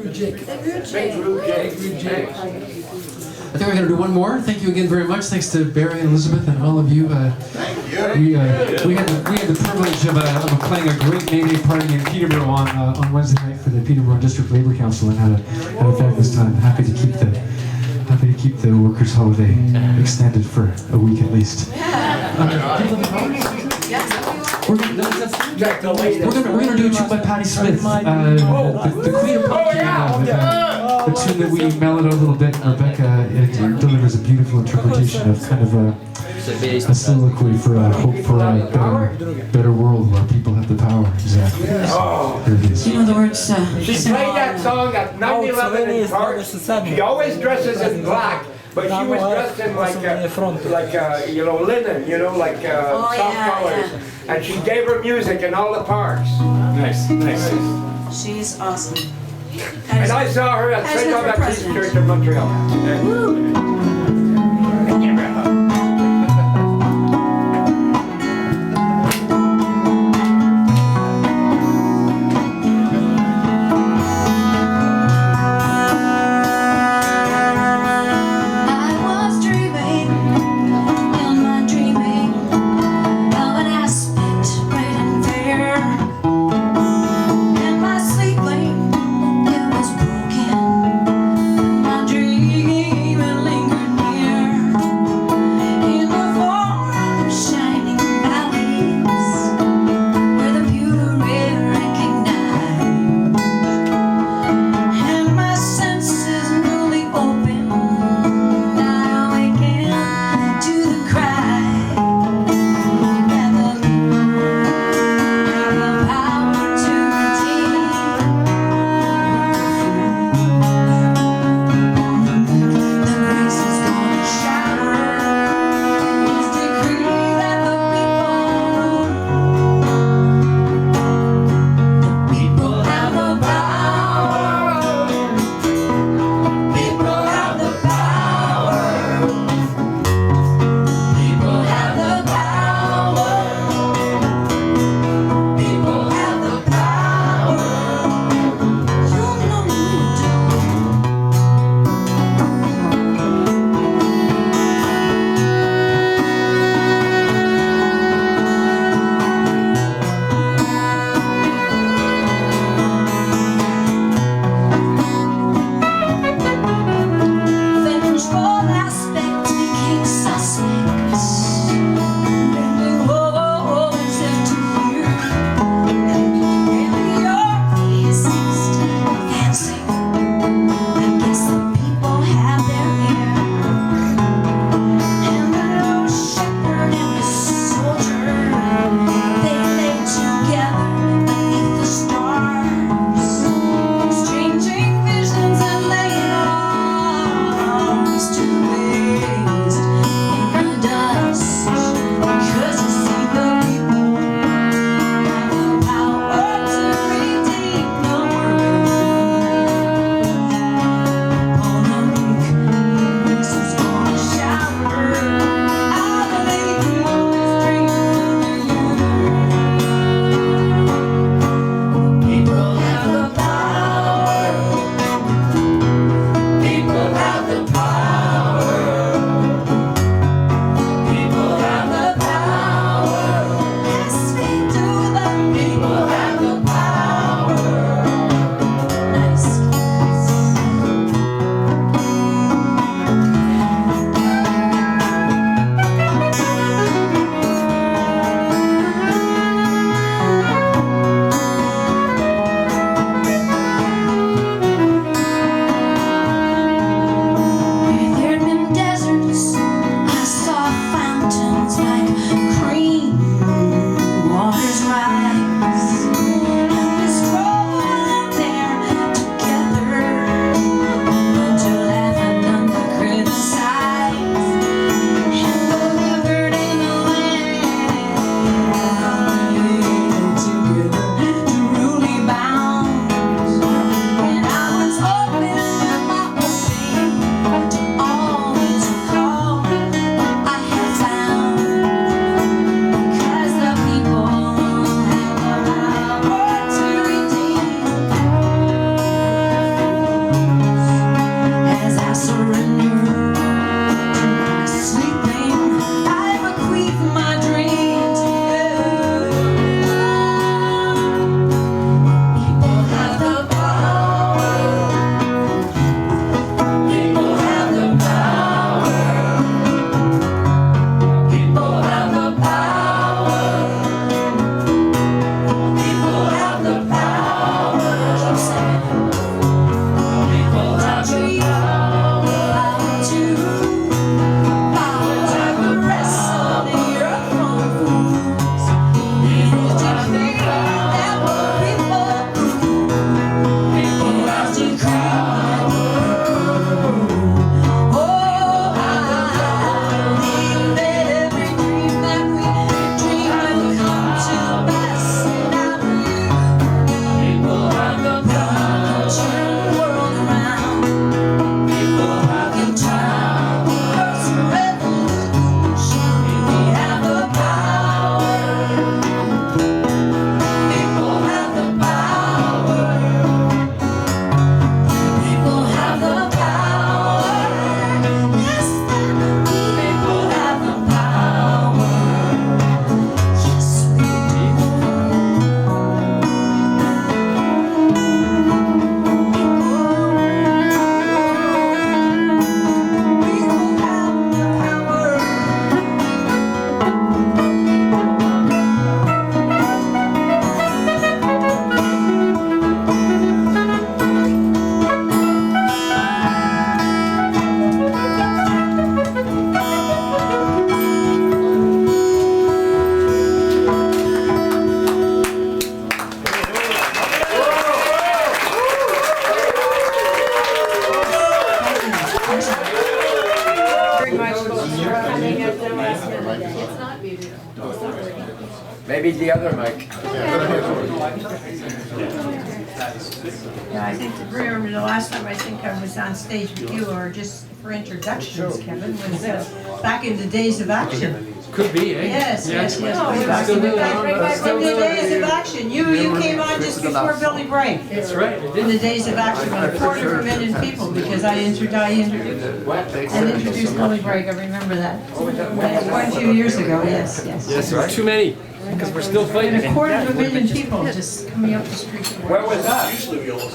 S: we're going to do one more. Thank you again very much. Thanks to Barry and Elizabeth and all of you. Thank you. We had the privilege of playing a great May Day party in Peterborough on Wednesday night for the Peterborough District Labor Council and had a fabulous time. Happy to keep the workers' holiday extended for a week at least. We're gonna do a tune by Patti Smith, the Queen of Pop, a tune that we mellowed out a little bit. Rebecca delivers a beautiful interpretation of kind of a soliloquy for a hope for a better world where people have the power. Exactly. Here it is.
T: You know the words.
U: She played that song at 9/11 in Paris. She always dresses in black. But she was dressed in like linen, like soft colors. And she gave her music in all the parks.
S: Nice.
T: She's awesome.
U: And I saw her at St. Baptist Church in Montreal.
T: My dream lingered
U: Maybe the other mic.
A: Yeah, I think, remember the last time I think I was on stage with you, or just for introductions, Kevin, was back in the days of action.
S: Could be, eh?
A: Yes, yes, yes. Way back in the days of action. You came on just before Billy Bragg.
S: That's right.
A: In the days of action, with 250,000 people, because I introduced Billy Bragg. I remember that. Quite a few years ago. Yes, yes.
S: Yes, there were too many, because we're still fighting.
A: And 250,000 people just coming up the street.
U: Where was that?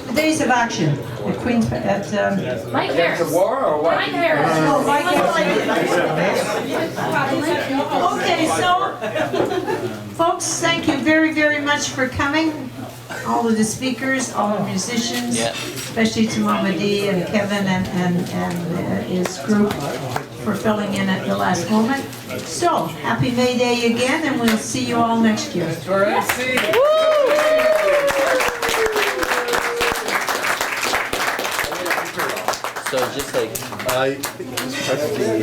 A: The days of action at Queen's at.
I: Mike Harris.
U: Against the war or what?
I: Mike Harris.
A: Oh, Mike Harris. Okay, so, folks, thank you very, very much for coming. All of the speakers, all the musicians, especially to Mama Dee and Kevin and his group for filling in at the last moment. So, happy May Day again, and we'll see you all next year.
C: So just like
E: I think just press the